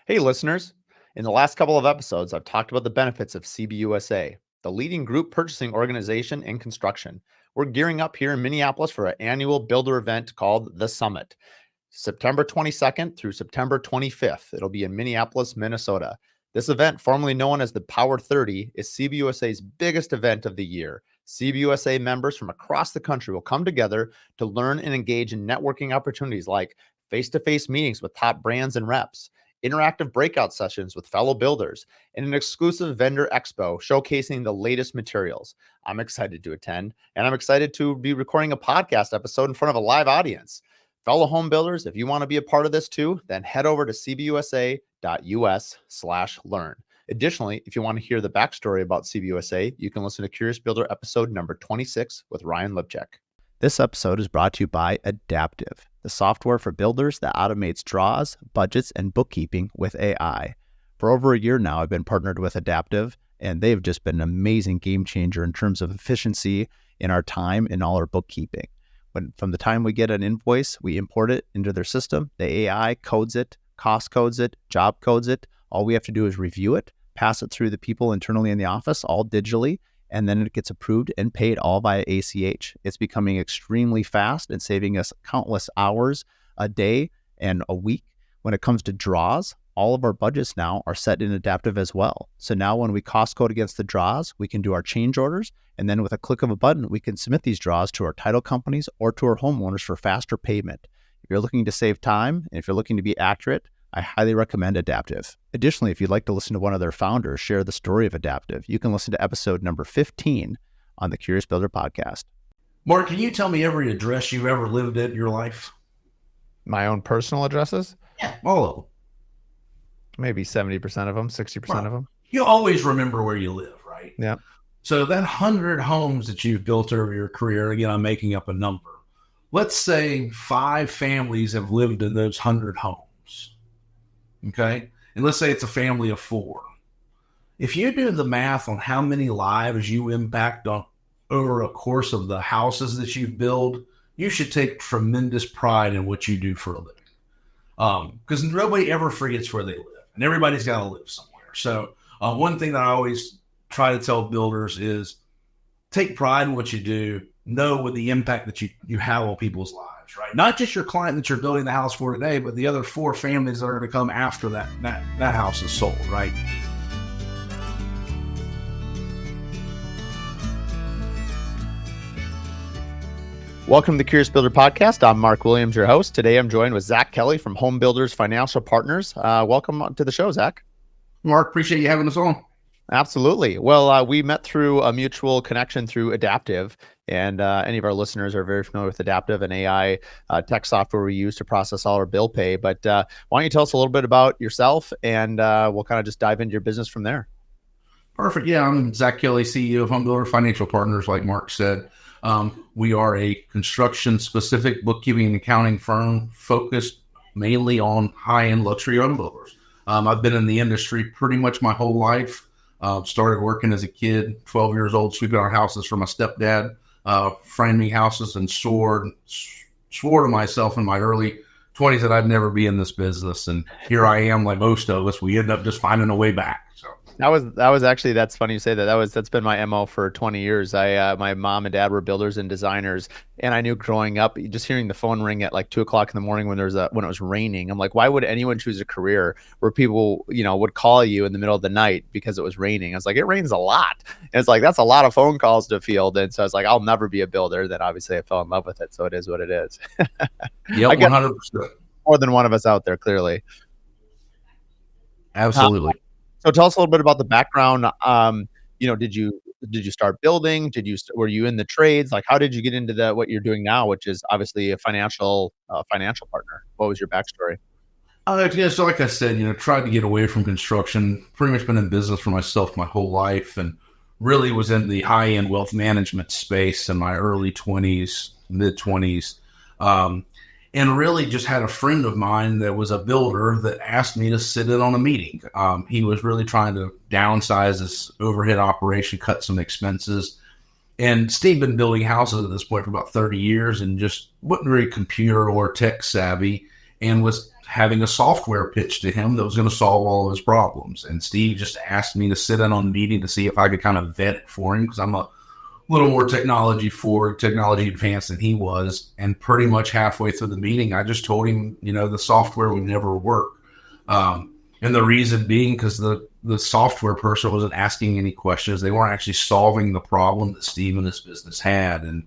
Hey, listeners. In the last couple of episodes, I've talked about the benefits of CBUSA, the leading group purchasing organization in construction. We're gearing up here in Minneapolis for an annual builder event called The Summit, September 22nd through September 25th. It'll be in Minneapolis, Minnesota. This event, formerly known as the Power 30, is CBUSA's biggest event of the year. CBUSA members from across the country will come together to learn and engage in networking opportunities like face-to-face meetings with top brands and reps, interactive breakout sessions with fellow builders, and an exclusive vendor expo showcasing the latest materials. I'm excited to attend, and I'm excited to be recording a podcast episode in front of a live audience. Fellow home builders, if you want to be a part of this too, then head over to cbusa.us/learn. Additionally, if you want to hear the backstory about CBUSA, you can listen to Curious Builder episode number 26 with Ryan Lipchek. This episode is brought to you by Adaptive, the software for builders that automates draws, budgets, and bookkeeping with AI. For over a year now, I've been partnered with Adaptive, and they've just been an amazing game changer in terms of efficiency in our time and all our bookkeeping. From the time we get an invoice, we import it into their system. The AI codes it, cost codes it, job codes it. All we have to do is review it, pass it through the people internally in the office, all digitally, and then it gets approved and paid all via ACH. It's becoming extremely fast and saving us countless hours a day and a week. When it comes to draws, all of our budgets now are set in Adaptive as well. So now when we cost code against the draws, we can do our change orders, and then with a click of a button, we can submit these draws to our title companies or to our homeowners for faster payment. If you're looking to save time, and if you're looking to be accurate, I highly recommend Adaptive. Additionally, if you'd like to listen to one of their founders share the story of Adaptive, you can listen to episode number 15 on the Curious Builder podcast. Mark, can you tell me every address you've ever lived at in your life? My own personal addresses? Yeah, all of them. Maybe 70% of them, 60% of them. You always remember where you live, right? Yeah. So that 100 homes that you've built over your career, again, I'm making up a number. Let's say 5 families have lived in those 100 homes. Okay. And let's say it's a family of 4. If you do the math on how many lives you impact on over a course of the houses that you've built, you should take tremendous pride in what you do for a living. Because nobody ever forgets where they live, and everybody's got to live somewhere. So one thing that I always try to tell builders is take pride in what you do, know what the impact that you have on people's lives, right? Not just your client that you're building the house for today, but the other 4 families that are going to come after that house is sold, right? Welcome to the Curious Builder podcast. I'm Mark Williams, your host. Today I'm joined with Zack Kelly from Home Builders Financial Partners. Welcome to the show, Zack. Mark, appreciate you having us on. Absolutely. Well, we met through a mutual connection through Adaptive, and any of our listeners are very familiar with Adaptive, and AI tech software we use to process all our bill pay. But why don't you tell us a little bit about yourself, and we'll kind of just dive into your business from there. Perfect. Yeah, I'm Zack Kelly, CEO of Home Builder Financial Partners, like Mark said. We are a construction-specific bookkeeping and accounting firm focused mainly on high-end luxury home builders. I've been in the industry pretty much my whole life. Started working as a kid, 12 years old, sweeping our houses for my stepdad, framing houses, and swore to myself in my early 20s that I'd never be in this business. And here I am, like most of us, we end up just finding a way back. So that was actually, that's funny you say that. That's been my MO for 20 years. My mom and dad were builders and designers, and I knew growing up, just hearing the phone ring at like 2:00 in the morning when it was raining, I'm like, why would anyone choose a career where people, would call you in the middle of the night because it was raining? I was like, it rains a lot. And it's like, that's a lot of phone calls to field. And so I was like, I'll never be a builder. Then obviously I fell in love with it. So it is what it is. Yep, 100%. More than one of us out there, clearly. Absolutely. So tell us a little bit about the background. Did you start building? Were you in the trades? Like, how did you get into what you're doing now, which is obviously a financial partner? What was your backstory? So like I said, tried to get away from construction. Pretty much been in business for myself my whole life, and really was in the high-end wealth management space in my early 20s, mid 20s. And really just had a friend of mine that was a builder that asked me to sit in on a meeting. He was really trying to downsize his overhead operation, cut some expenses. And Steve been building houses at this point for about 30 years and just wasn't very computer or tech savvy, and was having a software pitch to him that was going to solve all of his problems. And Steve just asked me to sit in on the meeting to see if I could kind of vet it for him, because I'm a little more technology advanced than he was. And pretty much halfway through the meeting, I just told him, the software would never work. And the reason being because the software person wasn't asking any questions. They weren't actually solving the problem that Steve and his business had. And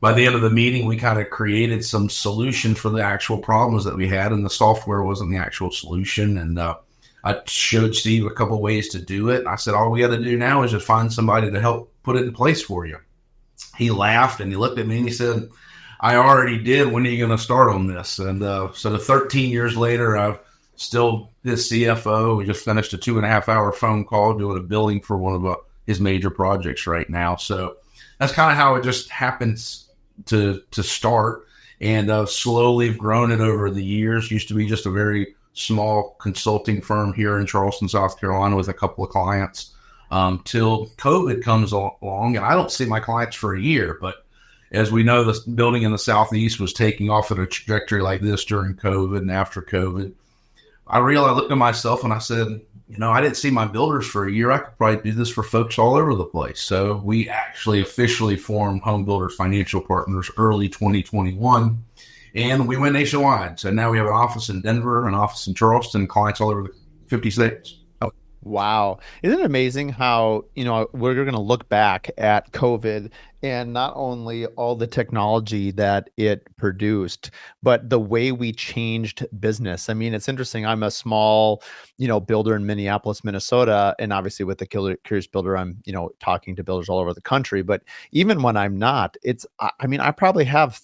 by the end of the meeting, we kind of created some solution for the actual problems that we had, and the software wasn't the actual solution. And I showed Steve a couple ways to do it. I said, all we got to do now is just find somebody to help put it in place for you. He laughed and he looked at me and he said, I already did. When are you going to start on this? And so the 13 years later, I've still his CFO. We just finished a 2.5-hour phone call doing a billing for one of his major projects right now. So that's kind of how it just happens to start, and slowly have grown it over the years. Used to be just a very small consulting firm here in Charleston, South Carolina, with a couple of clients, till COVID comes along, and I don't see my clients for a year. But as we know, the building in the Southeast was taking off at a trajectory like this during COVID and after COVID. I looked at myself and I said, I didn't see my builders for a year. I could probably do this for folks all over the place. So we actually officially formed Home Builders Financial Partners early 2021, and we went nationwide. So now we have an office in Denver, an office in Charleston, clients all over the 50 states. Wow. Isn't it amazing how, we're going to look back at COVID and not only all the technology that it produced, but the way we changed business. I mean, it's interesting. I'm a small, builder in Minneapolis, Minnesota. And obviously with the Curious Builder, I'm, talking to builders all over the country. But even when I'm not, I probably have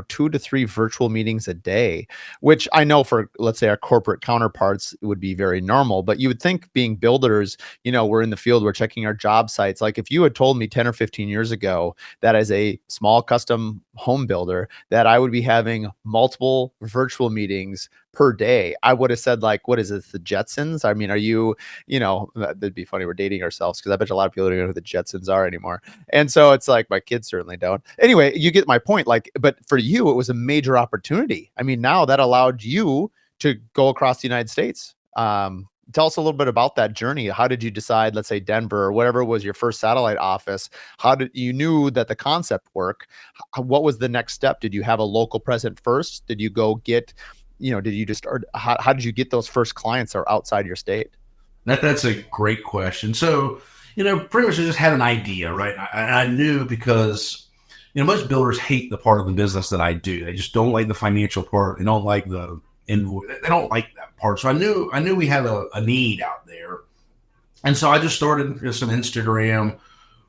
2 to 3 virtual meetings a day, which I know for, let's say, our corporate counterparts would be very normal. But you would think, being builders, we're in the field, we're checking our job sites. Like if you had told me 10 or 15 years ago that as a small custom home builder that I would be having multiple virtual meetings per day, I would have said, like, what is it, the Jetsons? I mean, are you, that'd be funny. We're dating ourselves, because I bet a lot of people don't know who the Jetsons are anymore. And so it's like, my kids certainly don't. Anyway, you get my point. Like, but for you, it was a major opportunity. I mean, now that allowed you to go across the United States. Tell us a little bit about that journey. How did you decide, let's say Denver or whatever was your first satellite office? How did you knew that the concept worked? What was the next step? Did you have a local presence first? Did you go get, did you just start? How did you get those first clients that are outside your state? That's a great question. So, pretty much I just had an idea, right? I knew, because, most builders hate the part of the business that I do. They just don't like the financial part. They don't like the invoice. They don't like that part. So I knew we had a need out there. And so I just started with some Instagram,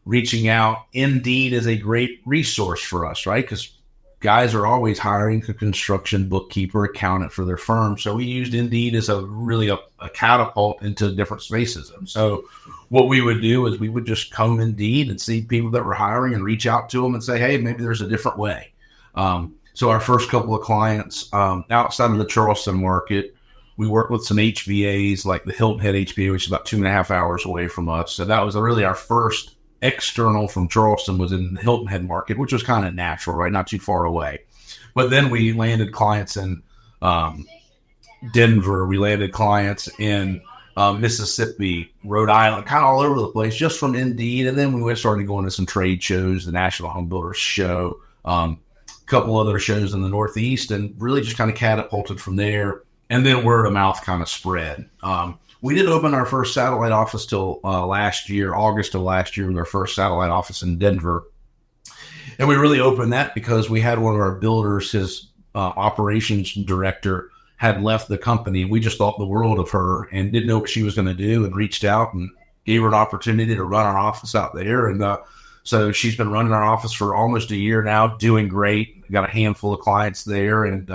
reaching out. Indeed is a great resource for us, right? Because guys are always hiring a construction bookkeeper, accountant for their firm. So we used Indeed as a catapult into different spaces. And so what we would do is we would just comb Indeed and see people that were hiring and reach out to them and say, hey, maybe there's a different way. So our first couple of clients outside of the Charleston market, we worked with some HVAs like the Hilton Head HVA, which is about 2.5 hours away from us. So that was really our first external from Charleston, was in the Hilton Head market, which was kind of natural, right? Not too far away. But then we landed clients in Denver. We landed clients in Mississippi, Rhode Island, kind of all over the place, just from Indeed. And then we started going to some trade shows, the National Home Builders Show, a couple other shows in the Northeast, and really just kind of catapulted from there. And then word of mouth kind of spread. We didn't open our first satellite office till last year, August of last year, with our first satellite office in Denver. And we really opened that because we had one of our builders, his operations director, had left the company. We just thought the world of her and didn't know what she was going to do, and reached out and gave her an opportunity to run our office out there. And so she's been running our office for almost a year now, doing great. Got a handful of clients there, and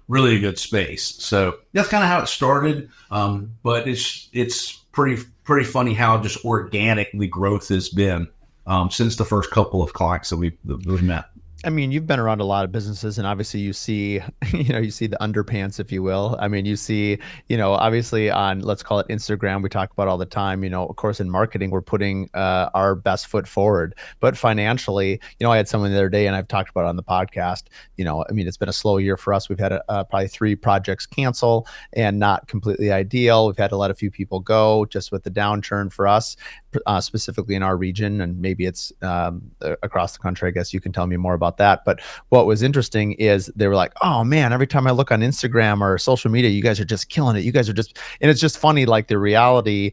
really a good space. So that's kind of how it started. But it's pretty funny how just organic the growth has been since the first couple of clients that we've met. I mean, you've been around a lot of businesses and obviously you see, you see the underpants, if you will. I mean, you see, obviously on, let's call it Instagram, we talk about all the time, of course, in marketing, we're putting our best foot forward. But financially, I had someone the other day and I've talked about it on the podcast, I mean, it's been a slow year for us. We've had probably 3 projects cancel and not completely ideal. We've had to let a few people go just with the downturn for us. Specifically in our region, and maybe it's across the country. I guess you can tell me more about that. But what was interesting is they were like, "Oh man, every time I look on Instagram or social media, you guys are just killing it. You guys are just," and it's just funny. Like the reality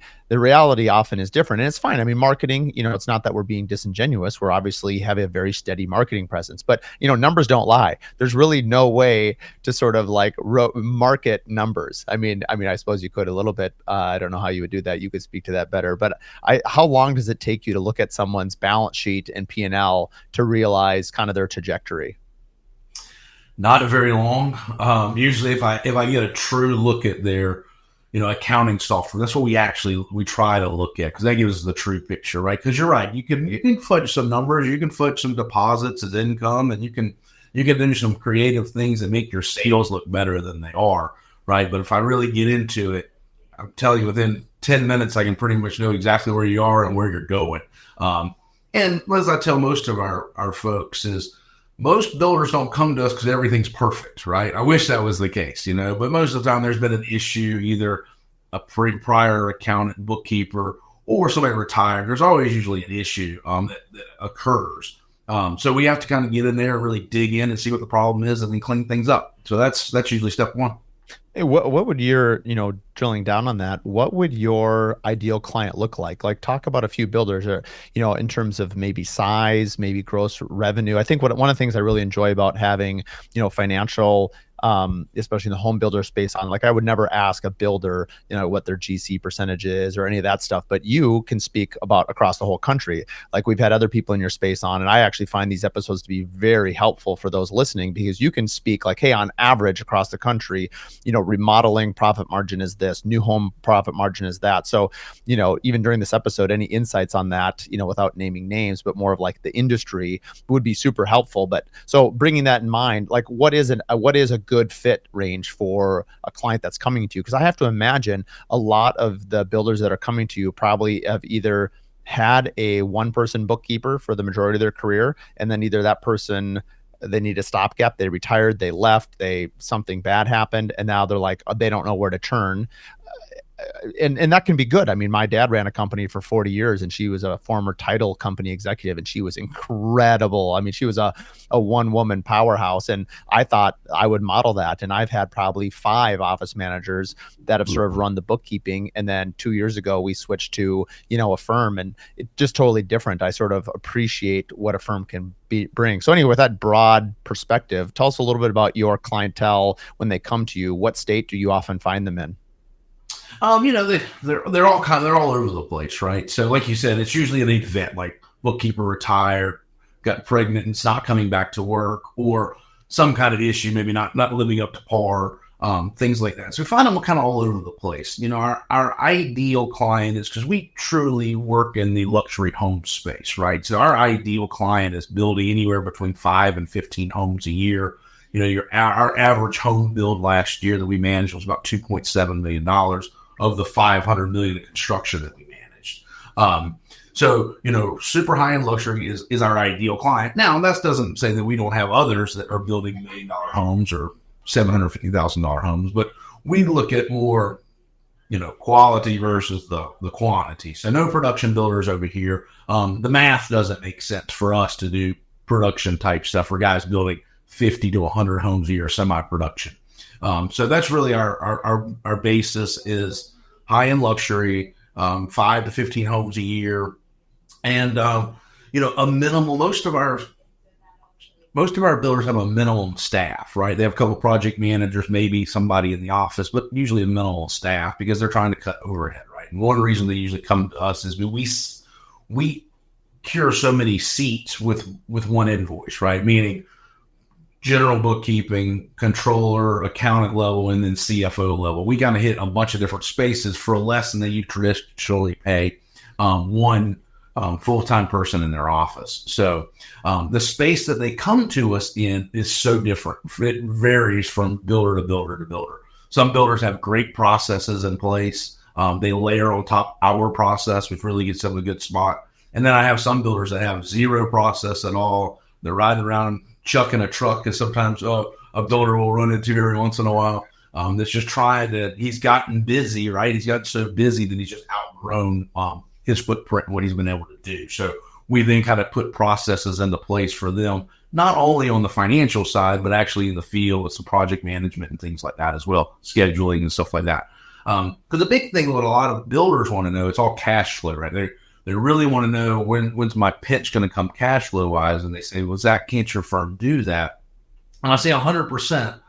often is different, and it's fine. I mean, marketing, it's not that we're being disingenuous. We're obviously have a very steady marketing presence, but numbers don't lie. There's really no way to sort of like market numbers. I mean, I suppose you could a little bit. I don't know how you would do that. You could speak to that better, but how long does it take you to look at someone's balance sheet and P&L to realize kind of their trajectory? Not very long. Usually if I get a true look at their, accounting software, that's what we try to look at, because that gives us the true picture, right? Because you're right. You can fudge some numbers, you can fudge some deposits as income, and you can do some creative things that make your sales look better than they are, right? But if I really get into it, I'm telling you, within 10 minutes, I can pretty much know exactly where you are and where you're going. And as I tell most of our folks is, most builders don't come to us because everything's perfect, right? I wish that was the case, but most of the time there's been an issue, either a prior accountant, bookkeeper, or somebody retired. There's always usually an issue that occurs. So we have to kind of get in there and really dig in and see what the problem is and then clean things up. So that's usually step one. Hey, what would your, drilling down on that, what would your ideal client look like? Like, talk about a few builders, or, in terms of maybe size, maybe gross revenue. I think one of the things I really enjoy about having, financial, especially in the home builder space on, like, I would never ask a builder, what their GC percentage is or any of that stuff, but you can speak about across the whole country. Like, we've had other people in your space on, and I actually find these episodes to be very helpful for those listening, because you can speak like, hey, on average across the country, remodeling profit margin is this, new home profit margin is that. So, even during this episode, any insights on that, without naming names, but more of like the industry, would be super helpful. But so bringing that in mind, like, what is a good fit range for a client that's coming to you? Because I have to imagine a lot of the builders that are coming to you probably have either had a one-person bookkeeper for the majority of their career, and then either that person, they need a stopgap, they retired, they left, something bad happened, and now they're like, they don't know where to turn. And that can be good. I mean, my dad ran a company for 40 years and she was a former title company executive, and she was incredible. I mean, she was a one-woman powerhouse, and I thought I would model that. And I've had probably 5 office managers that have sort of run the bookkeeping. And then 2 years ago, we switched to, a firm, and it's just totally different. I sort of appreciate what a firm can bring. So anyway, with that broad perspective, tell us a little bit about your clientele when they come to you. What state do you often find them in? They're all over the place, right? So like you said, it's usually an event, like bookkeeper retired, got pregnant, and it's not coming back to work, or some kind of issue, maybe not living up to par, things like that. So we find them kind of all over the place. Our ideal client is, because we truly work in the luxury home space, right? So our ideal client is building anywhere between 5 and 15 homes a year. Our average home build last year that we managed was about $2.7 million of the $500 million in construction that we managed. So, super high-end luxury is our ideal client. Now, that doesn't say that we don't have others that are building $1 million homes or $750,000 homes, but we look at more, quality versus the quantity. So no production builders over here. The math doesn't make sense for us to do production type stuff for guys building 50 to 100 homes a year, semi-production. So that's really our basis is high-end luxury, 5 to 15 homes a year. And, a minimal, most of our builders have a minimum staff, right? They have a couple of project managers, maybe somebody in the office, but usually a minimal staff, because they're trying to cut overhead, right? And one reason they usually come to us is we cure so many seats with one invoice, right? Meaning general bookkeeping, controller, accountant level, and then CFO level. We hit a bunch of different spaces for less than that you traditionally pay one full-time person in their office. So the space that they come to us in is so different. It varies from builder to builder to builder. Some builders have great processes in place. They layer on top our process, which really gets them in a good spot. And then I have some builders that have zero process at all. They're riding around chucking a truck, and sometimes a builder will run into every once in a while. That's just trying to, he's gotten busy, right? He's gotten so busy that he's just outgrown his footprint, what he's been able to do. So we then kind of put processes into place for them, not only on the financial side, but actually in the field with some project management and things like that as well, scheduling and stuff like that. Because the big thing what a lot of builders want to know, it's all cash flow, right? They really want to know when's my pitch going to come cash flow wise. And they say, well, Zach, can't your firm do that? And I say 100%,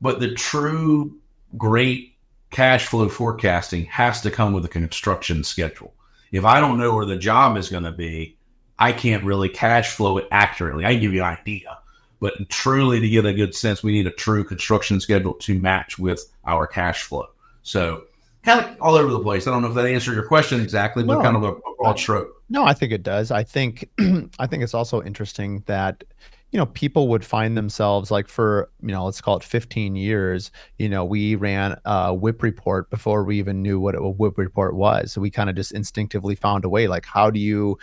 but the true great cash flow forecasting has to come with a construction schedule. If I don't know where the job is going to be, I can't really cash flow it accurately. I can give you an idea, but truly to get a good sense, we need a true construction schedule to match with our cash flow. So kind of all over the place. I don't know if that answered your question exactly, but kind of a broad stroke. No, I think it does. I think it's also interesting that, people would find themselves like for, let's call it 15 years, we ran a WIP report before we even knew what a WIP report was. So we kind of just instinctively found a way, like, how do you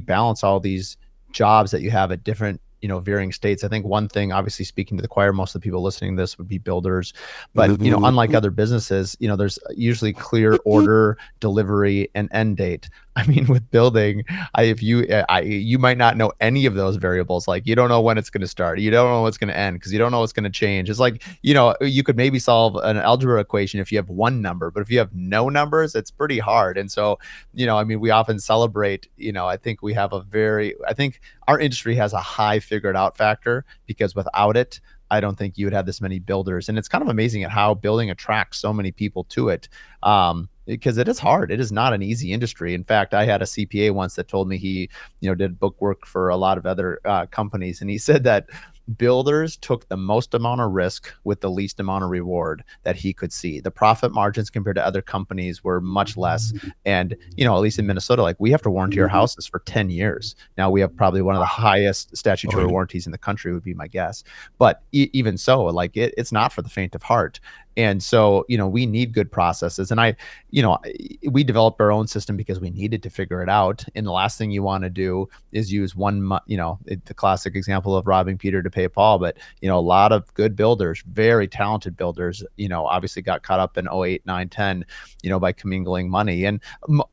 balance all these jobs that you have at different, varying states? I think one thing, obviously speaking to the choir, most of the people listening to this would be builders, but, unlike other businesses, there's usually clear order, delivery, and end date. I mean, with building, you might not know any of those variables. Like, you don't know when it's going to start. You don't know what's going to end because you don't know what's going to change. It's like, you could maybe solve an algebra equation if you have one number, but if you have no numbers, it's pretty hard. And so, we often celebrate, I think our industry has a high figured out factor, because without it, I don't think you would have this many builders. And it's kind of amazing at how building attracts so many people to it. Because it is hard. It is not an easy industry. In fact, I had a CPA once that told me he, did book work for a lot of other companies. And he said that builders took the most amount of risk with the least amount of reward that he could see. The profit margins compared to other companies were much less. And, at least in Minnesota, like, we have to warranty our houses for 10 years. Now we have probably one of the highest statutory warranties in the country, would be my guess. But even so, like, it's not for the faint of heart. And so, we need good processes. And we developed our own system because we needed to figure it out. And the last thing you want to do is use the classic example of robbing Peter to pay Paul. But, a lot of good builders, very talented builders, obviously got caught up in 08, 9, 10, by commingling money. And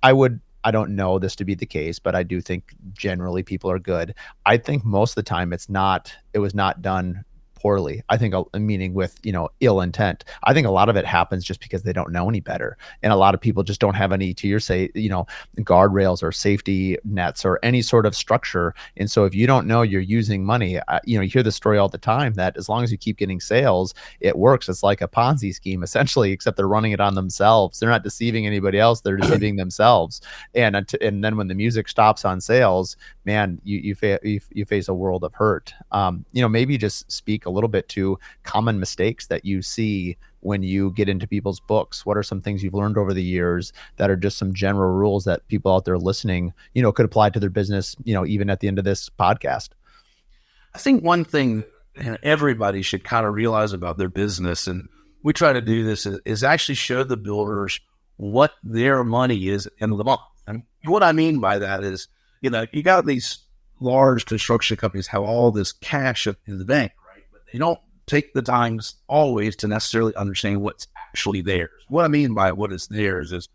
I don't know this to be the case, but I do think generally people are good. I think most of the time it was not done poorly. I think, meaning with, ill intent. I think a lot of it happens just because they don't know any better. And a lot of people just don't have any, guardrails or safety nets or any sort of structure. And so if you don't know you're using money, you hear the story all the time that as long as you keep getting sales, it works. It's like a Ponzi scheme, essentially, except they're running it on themselves. They're not deceiving anybody else. They're deceiving themselves. And then when the music stops on sales, man, you face a world of hurt. Maybe just speak a little bit to common mistakes that you see when you get into people's books. What are some things you've learned over the years that are just some general rules that people out there listening, could apply to their business, even at the end of this podcast? I think one thing everybody should kind of realize about their business, and we try to do this, is actually show the builders what their money is at the end of the month. And what I mean by that is, you got these large construction companies have all this cash in the bank, right? But they don't take the time always to necessarily understand what's actually theirs. What I mean by what is theirs is,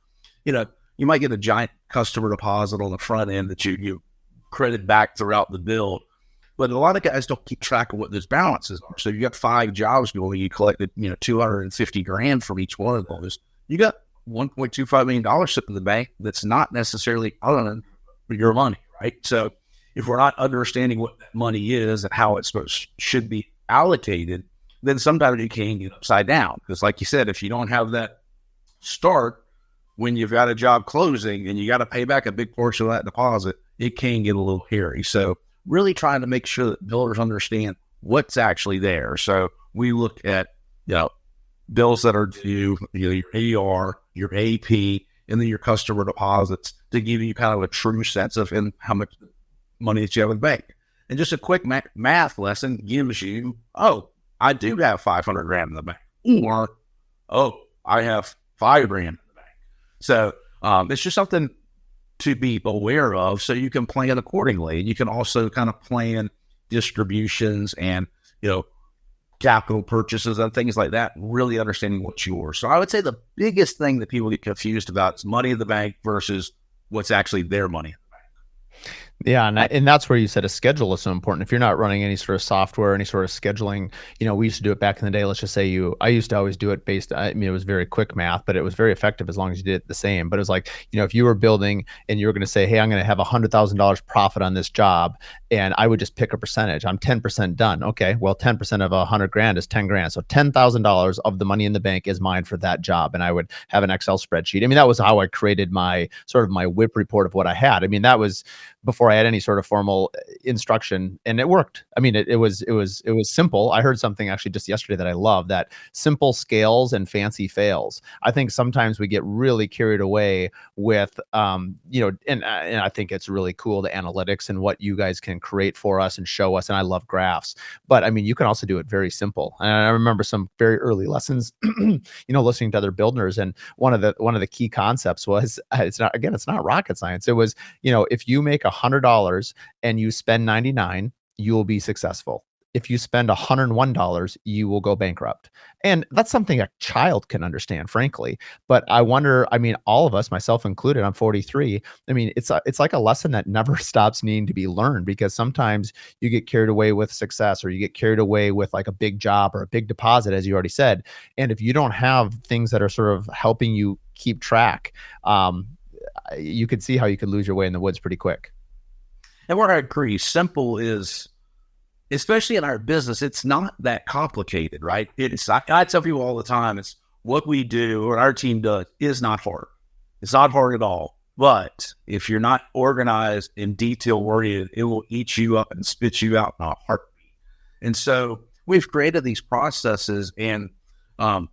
you might get a giant customer deposit on the front end that you credit back throughout the build, but a lot of guys don't keep track of what those balances are. So you got 5 jobs going, you collected, $250,000 from each one of those. You got $1.25 million sitting in the bank that's not necessarily your money, right? So if we're not understanding what that money is and how it's should be allocated, then sometimes you can get upside down. Because like you said, if you don't have that start when you've got a job closing and you got to pay back a big portion of that deposit, it can get a little hairy. So really trying to make sure that builders understand what's actually there. So we look at, bills that are due, your AR, your AP, and then your customer deposits to give you kind of a true sense of how much money that you have in the bank. And just a quick math lesson gives you, oh, I do have 500 grand in the bank, or, oh, I have 5 grand in the bank. So it's just something to be aware of so you can plan accordingly. You can also kind of plan distributions and, capital purchases and things like that, really understanding what's yours. So I would say the biggest thing that people get confused about is money in the bank versus what's actually their money. Yeah, and that's where you said a schedule is so important. If you're not running any sort of software, any sort of scheduling, we used to do it back in the day. Let's just say I used to always do it based, it was very quick math, but it was very effective as long as you did it the same. But it was like, if you were building and you were going to say, hey, I'm going to have $100,000 profit on this job, and I would just pick a percentage. I'm 10% done. Okay, well, 10% of 100 grand is 10 grand. So $10,000 of the money in the bank is mine for that job. And I would have an Excel spreadsheet. That was how I created my whip report of what I had. That was before I had any sort of formal instruction, and it worked. It was simple. I heard something actually just yesterday that I love, that simple scales and fancy fails. I think sometimes we get really carried away with, and I think it's really cool, the analytics and what you guys can create for us and show us. And I love graphs, but you can also do it very simple. And I remember some very early lessons, listening to other builders. And one of the key concepts was, it's not rocket science. It was, if you make $100 and you spend 99, you will be successful. If you spend $101, you will go bankrupt. And that's something a child can understand, frankly. But I wonder, all of us, myself included, I'm 43. It's like a lesson that never stops needing to be learned, because sometimes you get carried away with success, or you get carried away with like a big job or a big deposit, as you already said. And if you don't have things that are sort of helping you keep track, you could see how you could lose your way in the woods pretty quick. And where I agree, simple is, especially in our business, it's not that complicated, right? I tell people all the time, it's what we do, or our team does, is not hard. It's not hard at all. But if you're not organized and detail-oriented, it will eat you up and spit you out in a heartbeat. And so we've created these processes and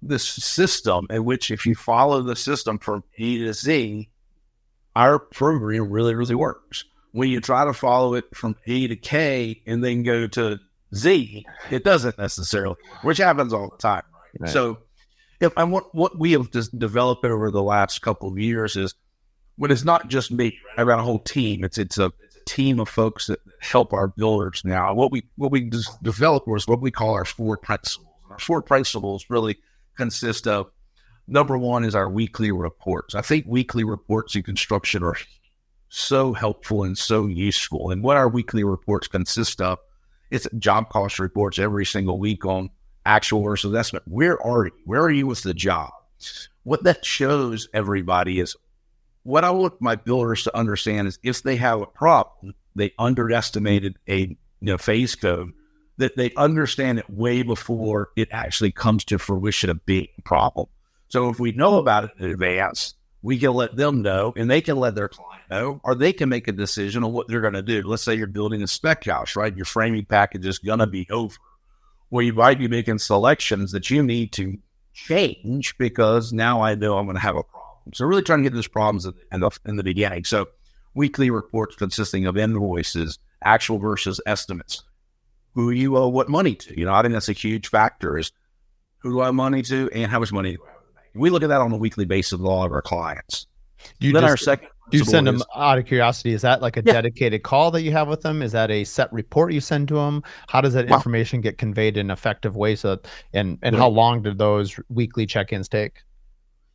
this system in which, if you follow the system from A to Z, our program really, really works. When you try to follow it from A to K and then go to Z, it doesn't necessarily, which happens all the time. Right? So, what we have just developed over the last couple of years is, when it's not just me, right? Around a whole team, it's a team of folks that help our builders. Now, what we just developed was what we call our 4 principles. Our 4 principles really consist of, number 1 is our weekly reports. I think weekly reports in construction are so helpful and so useful. And what our weekly reports consist of, it's job cost reports every single week on actual versus estimate. Where are you? Where are you with the job? What that shows everybody is, what I want my builders to understand is, if they have a problem, they underestimated a phase code, that they understand it way before it actually comes to fruition of being a problem. So if we know about it in advance, we can let them know, and they can let their client know, or they can make a decision on what they're going to do. Let's say you're building a spec house, right? Your framing package is going to be over. Well, you might be making selections that you need to change, because now I know I'm going to have a problem. So really trying to get those problems in the beginning. So weekly reports consisting of invoices, actual versus estimates, who you owe what money to. I think that's a huge factor, is who do I owe money to and how much money do I owe? We look at that on a weekly basis with all of our clients. Do you send them, out of curiosity, is that like a dedicated call that you have with them? Is that a set report you send to them? How does that information get conveyed in an effective way? And how long do those weekly check-ins take?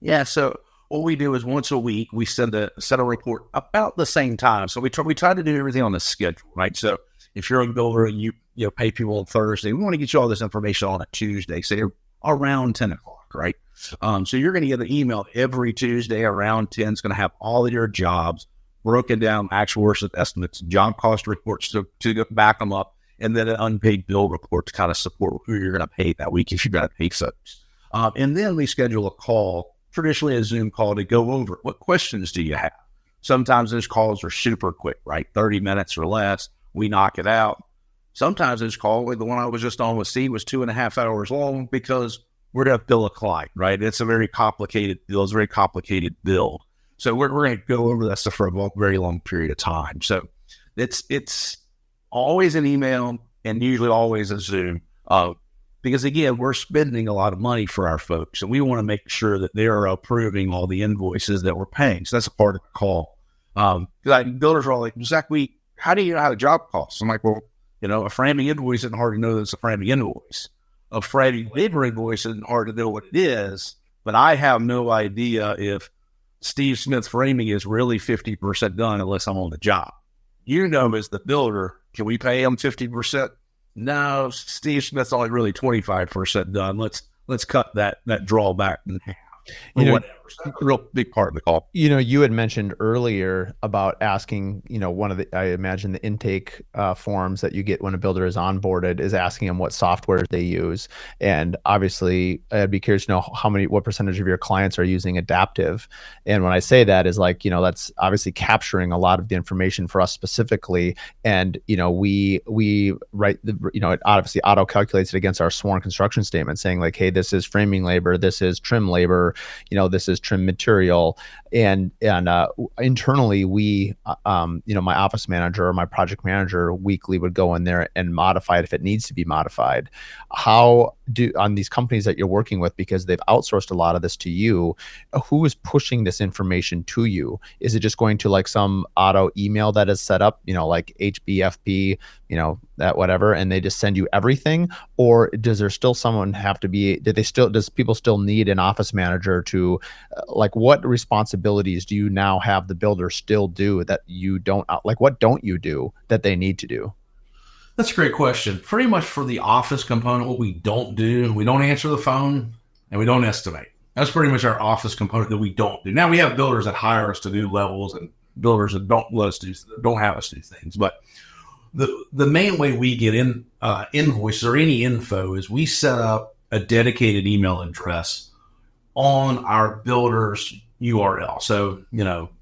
Yeah. So what we do is, once a week, we send a report about the same time. So we try to do everything on a schedule, right? So if you're a builder and you pay people on Thursday, we want to get you all this information on a Tuesday, say around 10 o'clock, right? So you're going to get an email every Tuesday around 10. It's going to have all of your jobs broken down, actual versus estimates, job cost reports to back them up, and then an unpaid bill report to kind of support who you're going to pay that week if you've got to pay folks. And then we schedule a call, traditionally a Zoom call, to go over what questions do you have. Sometimes those calls are super quick, right? 30 minutes or less. We knock it out. Sometimes those calls, like the one I was just on with C, was 2.5 hours long, because we're going to bill a client, right? It's a very complicated bill. It's a very complicated build. So we're going to go over that stuff for a very long period of time. So it's always an email and usually always a Zoom. Because again, we're spending a lot of money for our folks, and we want to make sure that they're approving all the invoices that we're paying. So that's a part of the call. Because builders are all like, Zach, how do you know how the job costs? I'm like, well, a framing invoice isn't hard to know that it's a framing invoice. A framing labor invoice isn't hard to know what it is, but I have no idea if Steve Smith's framing is really 50% done unless I'm on the job. As the builder, can we pay him 50%? No, Steve Smith's only really 25% done. Let's cut that drawback in half. Whatever. So that's a real big part of the call. You had mentioned earlier about asking, I imagine the intake forms that you get when a builder is onboarded is asking them what software they use. And obviously I'd be curious to know what percentage of your clients are using Adaptive. And when I say that is like, that's obviously capturing a lot of the information for us specifically. And, we write it obviously auto calculates it against our sworn construction statement saying like, hey, this is framing labor, this is trim labor, this is trim material. And internally we, my office manager or my project manager weekly would go in there and modify it if it needs to be modified. How on these companies that you're working with, because they've outsourced a lot of this to you, who is pushing this information to you? Is it just going to like some auto email that is set up, like HBFP, that whatever, and they just send you everything? Or does there still someone have to be, does people still need an office manager to like, what responsibilities do you now have the builder still do that you don't, like, what don't you do that they need to do? That's a great question. Pretty much for the office component, what we don't do, we don't answer the phone and we don't estimate. That's pretty much our office component that we don't do. Now we have builders that hire us to do levels and builders that don't have us do things. But the main way we get in invoices or any info is we set up a dedicated email address on our builder's URL. So,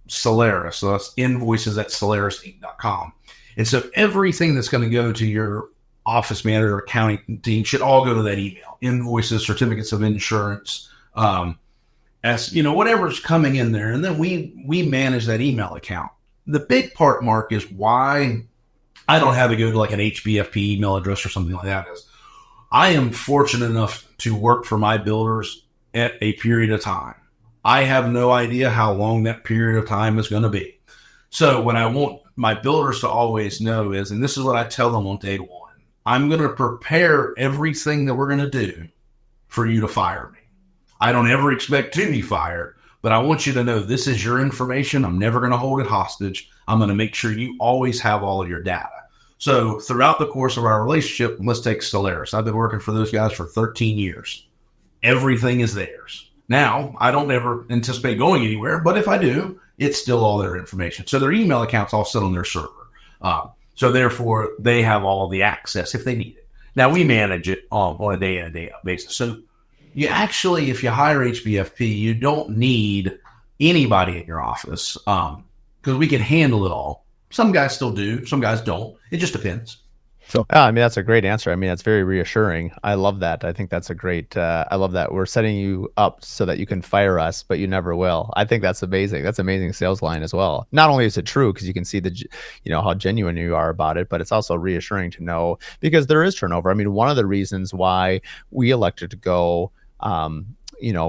Solaris. So that's invoices@solarisinc.com. And so everything that's going to go to your office manager or accounting team should all go to that email. Invoices, certificates of insurance, whatever's coming in there. And then we manage that email account. The big part, Mark, is why I don't have to go to like an HBFP email address or something like that. Is I am fortunate enough to work for my builders at a period of time. I have no idea how long that period of time is going to be. So what I want my builders to always know is, and this is what I tell them on day one, I'm going to prepare everything that we're going to do for you to fire me. I don't ever expect to be fired, but I want you to know this is your information. I'm never going to hold it hostage. I'm going to make sure you always have all of your data. So throughout the course of our relationship, let's take Solaris. I've been working for those guys for 13 years. Everything is theirs. Now, I don't ever anticipate going anywhere, but if I do, it's still all their information. So their email account's all sit on their server. So therefore, they have all the access if they need it. Now, we manage it on a day-in and day-out basis. So you actually, if you hire HBFP, you don't need anybody in your office because we can handle it all. Some guys still do. Some guys don't. It just depends. So, that's a great answer. That's very reassuring. I love that. I think that's a great, I love that we're setting you up so that you can fire us, but you never will. I think that's amazing. That's amazing sales line as well. Not only is it true because you can see how genuine you are about it, but it's also reassuring to know because there is turnover. One of the reasons why we elected to go,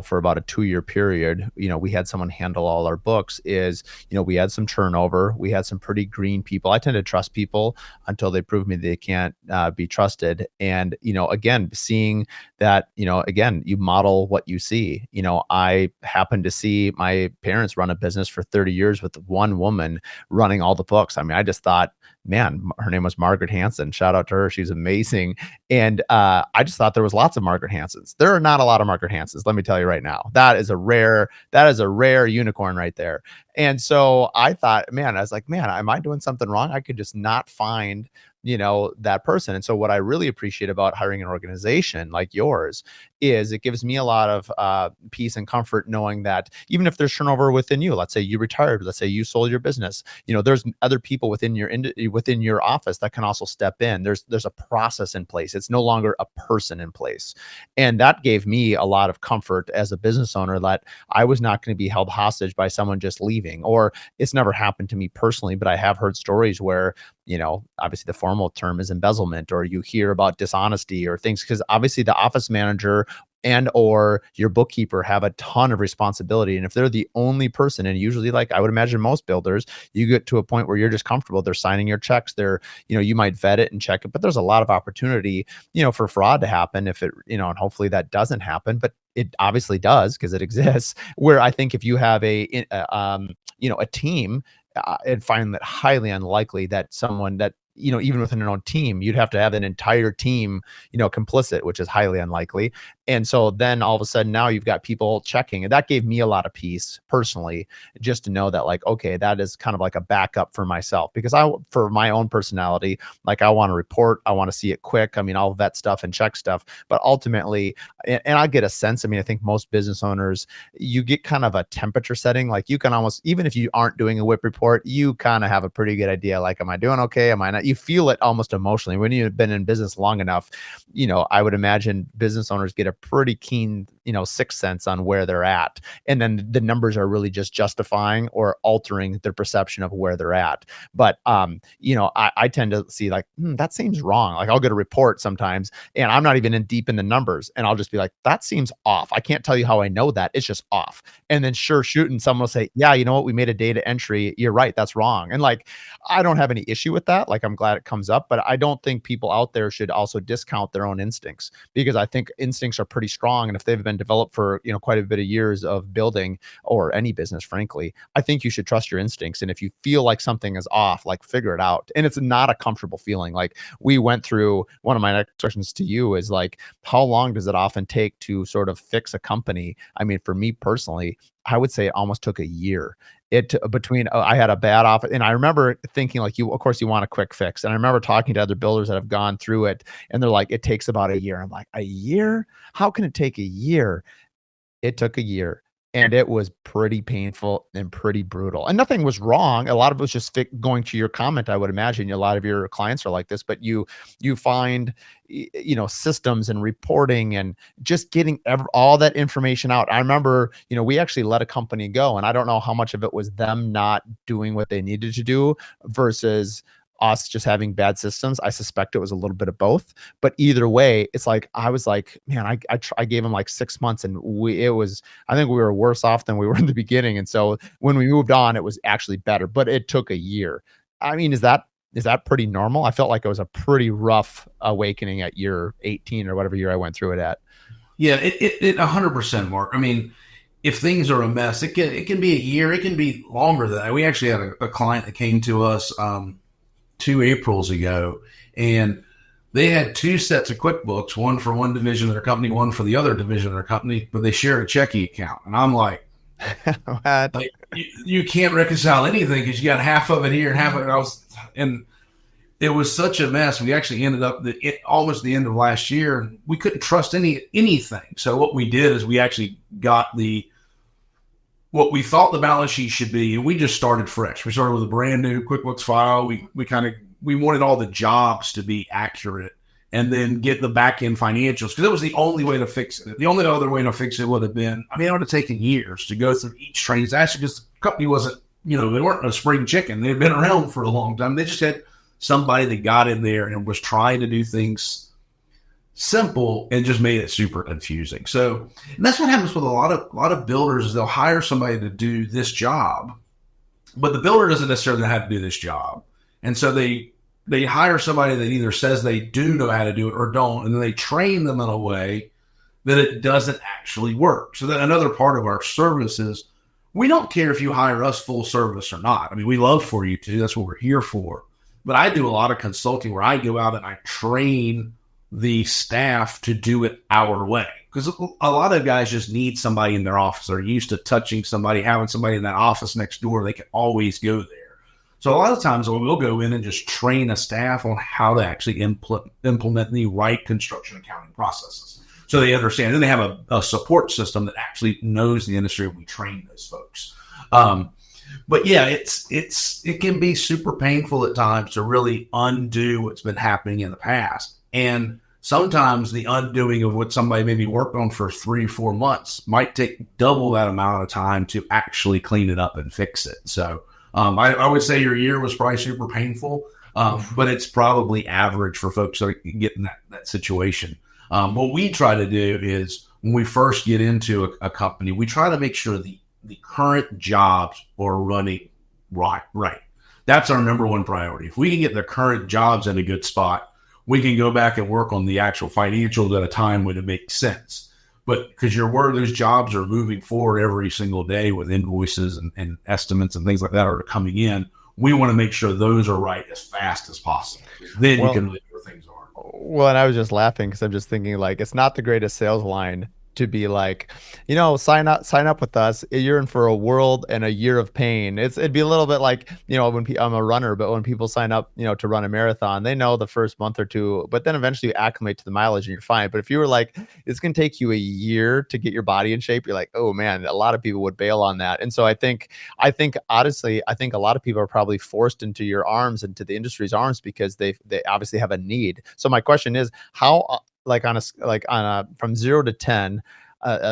for about a 2-year period, we had someone handle all our books is, we had some turnover. We had some pretty green people. I tend to trust people until they prove me they can't be trusted. And, again, seeing that, again, you model what you see. I happened to see my parents run a business for 30 years with one woman running all the books. I just thought, man, her name was Margaret Hanson. Shout out to her. She's amazing. And I just thought there was lots of Margaret Hansons. There are not a lot of Margaret Hansons. Let me tell you right now, that is a rare unicorn right there. And so I thought, I was like, am I doing something wrong? I could just not find, that person. And so what I really appreciate about hiring an organization like yours is it gives me a lot of peace and comfort knowing that even if there's turnover within you, let's say you retired, let's say you sold your business, there's other people within your office that can also step in. There's a process in place. It's no longer a person in place. And that gave me a lot of comfort as a business owner that I was not going to be held hostage by someone just leaving. Or it's never happened to me personally, but I have heard stories where, obviously the formal term is embezzlement, or you hear about dishonesty or things, because obviously the office manager and or your bookkeeper have a ton of responsibility. And if they're the only person, and usually, like I would imagine most builders, you get to a point where you're just comfortable. They're signing your checks. You might vet it and check it, but there's a lot of opportunity, for fraud to happen if it, and hopefully that doesn't happen, but it obviously does because it exists. Where I think if you have a team, and find that highly unlikely that someone that, even within your own team, you'd have to have an entire team, complicit, which is highly unlikely. And so then all of a sudden now you've got people checking, and that gave me a lot of peace personally, just to know that like, okay, that is kind of like a backup for myself, because for my own personality, like I want to report, I want to see it quick. I mean, I'll vet stuff and check stuff, but ultimately, and I get a sense, I think most business owners, you get kind of a temperature setting. Like you can almost, even if you aren't doing a WIP report, you kind of have a pretty good idea. Like, am I doing okay? Am I not? You feel it almost emotionally when you've been in business long enough. I would imagine business owners get a pretty keen, sixth sense on where they're at. And then the numbers are really just justifying or altering their perception of where they're at. But, I tend to see like, that seems wrong. Like I'll get a report sometimes and I'm not even deep in the numbers, and I'll just be like, that seems off. I can't tell you how I know that. It's just off. And then shooting, someone will say, yeah, you know what? We made a data entry. You're right. That's wrong. And like, I don't have any issue with that. Like, I'm glad it comes up, but I don't think people out there should also discount their own instincts, because I think instincts are pretty strong. And if they've been developed for, quite a bit of years of building or any business, frankly, I think you should trust your instincts. And if you feel like something is off, like figure it out. And it's not a comfortable feeling. Like we went through, one of my next questions to you is like, how long does it often take to sort of fix a company? I mean, for me personally, I would say it almost took a year. I had a bad office, and I remember thinking like, of course you want a quick fix. And I remember talking to other builders that have gone through it, and they're like, it takes about a year. I'm like, a year? How can it take a year? It took a year. And it was pretty painful and pretty brutal. And nothing was wrong. A lot of it was just going to your comment. I would imagine a lot of your clients are like this, but you find, systems and reporting and just getting all that information out. I remember, we actually let a company go, and I don't know how much of it was them not doing what they needed to do versus us just having bad systems. I suspect it was a little bit of both, but either way, it's like, I was like, man, I gave them like 6 months, and I think we were worse off than we were in the beginning. And so when we moved on, it was actually better, but it took a year. I mean, is that pretty normal? I felt like it was a pretty rough awakening at year 18 or whatever year I went through it at. Yeah, it 100%, Mark. I mean, if things are a mess, it can be a year, it can be longer than that. We actually had a client that came to us, 2 Aprils ago, and they had 2 sets of QuickBooks, one for one division of their company, one for the other division of their company, but they shared a checking account. And I'm like, you can't reconcile anything because you got half of it here and half of it. And it was such a mess. We actually ended up almost the end of last year, and we couldn't trust anything. So what we did is we actually got what we thought the balance sheet should be, and we just started fresh. We started with a brand new QuickBooks file. We wanted all the jobs to be accurate, and then get the back end financials, because it was the only way to fix it. The only other way to fix it would have been, it would have taken years to go through each transaction, because the company wasn't, they weren't a spring chicken. They'd been around for a long time. They just had somebody that got in there and was trying to do things simple and just made it super confusing. So, and that's what happens with a lot of builders, is they'll hire somebody to do this job, but the builder doesn't necessarily have to do this job. And so they hire somebody that either says they do know how to do it or don't, and then they train them in a way that it doesn't actually work. So then another part of our service is, we don't care if you hire us full service or not. We love for you to. That's what we're here for. But I do a lot of consulting where I go out and I train the staff to do it our way. Because a lot of guys just need somebody in their office. They're used to touching somebody, having somebody in that office next door. They can always go there. So a lot of times we'll go in and just train a staff on how to actually implement the right construction accounting processes. So they understand. Then they have a support system that actually knows the industry. We train those folks. But yeah, it can be super painful at times to really undo what's been happening in the past. And sometimes the undoing of what somebody maybe worked on for 3-4 months might take double that amount of time to actually clean it up and fix it. So I would say your year was probably super painful, but it's probably average for folks that are getting that situation. What we try to do is when we first get into a company, we try to make sure the current jobs are running right. That's our number one priority. If we can get the current jobs in a good spot, we can go back and work on the actual financials at a time when it makes sense. But because you're worried those jobs are moving forward every single day with invoices and estimates and things like that are coming in, we want to make sure those are right as fast as possible. Then you can look where things are. Well, and I was just laughing because I'm just thinking like it's not the greatest sales line to be like, sign up with us. You're in for a world and a year of pain. It'd be a little bit like, when I'm a runner, but when people sign up, to run a marathon, they know the first month or two, but then eventually you acclimate to the mileage and you're fine. But if you were like, it's going to take you a year to get your body in shape, you're like, oh man, a lot of people would bail on that. And so I think honestly, a lot of people are probably forced into your arms, into the industry's arms, because they obviously have a need. So my question is, how, from 0 to 10,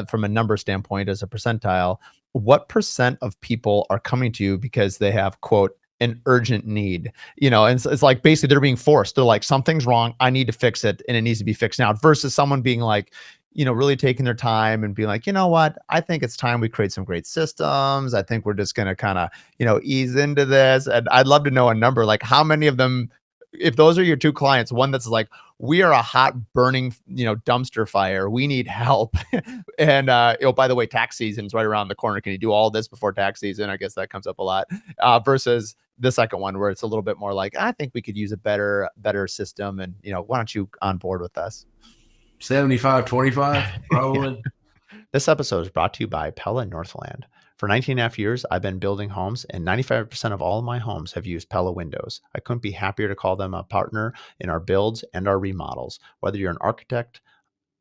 from a number standpoint as a percentile, what percent of people are coming to you because they have, quote, an urgent need, and it's like basically they're being forced. They're like, something's wrong, I need to fix it, and it needs to be fixed now, versus someone being like, really taking their time and being like, you know what, I think it's time we create some great systems. I think we're just going to kind of, ease into this. And I'd love to know a number, like how many of them, if those are your two clients, one that's like, we are a hot burning, dumpster fire, we need help. And, by the way, tax season is right around the corner. Can you do all this before tax season? I guess that comes up a lot, versus the second one where it's a little bit more like, I think we could use a better system. And, why don't you on board with us? 75-25, probably. Yeah. This episode is brought to you by Pella Northland. For 19.5 years, I've been building homes, and 95% of all of my homes have used Pella windows. I couldn't be happier to call them a partner in our builds and our remodels. Whether you're an architect,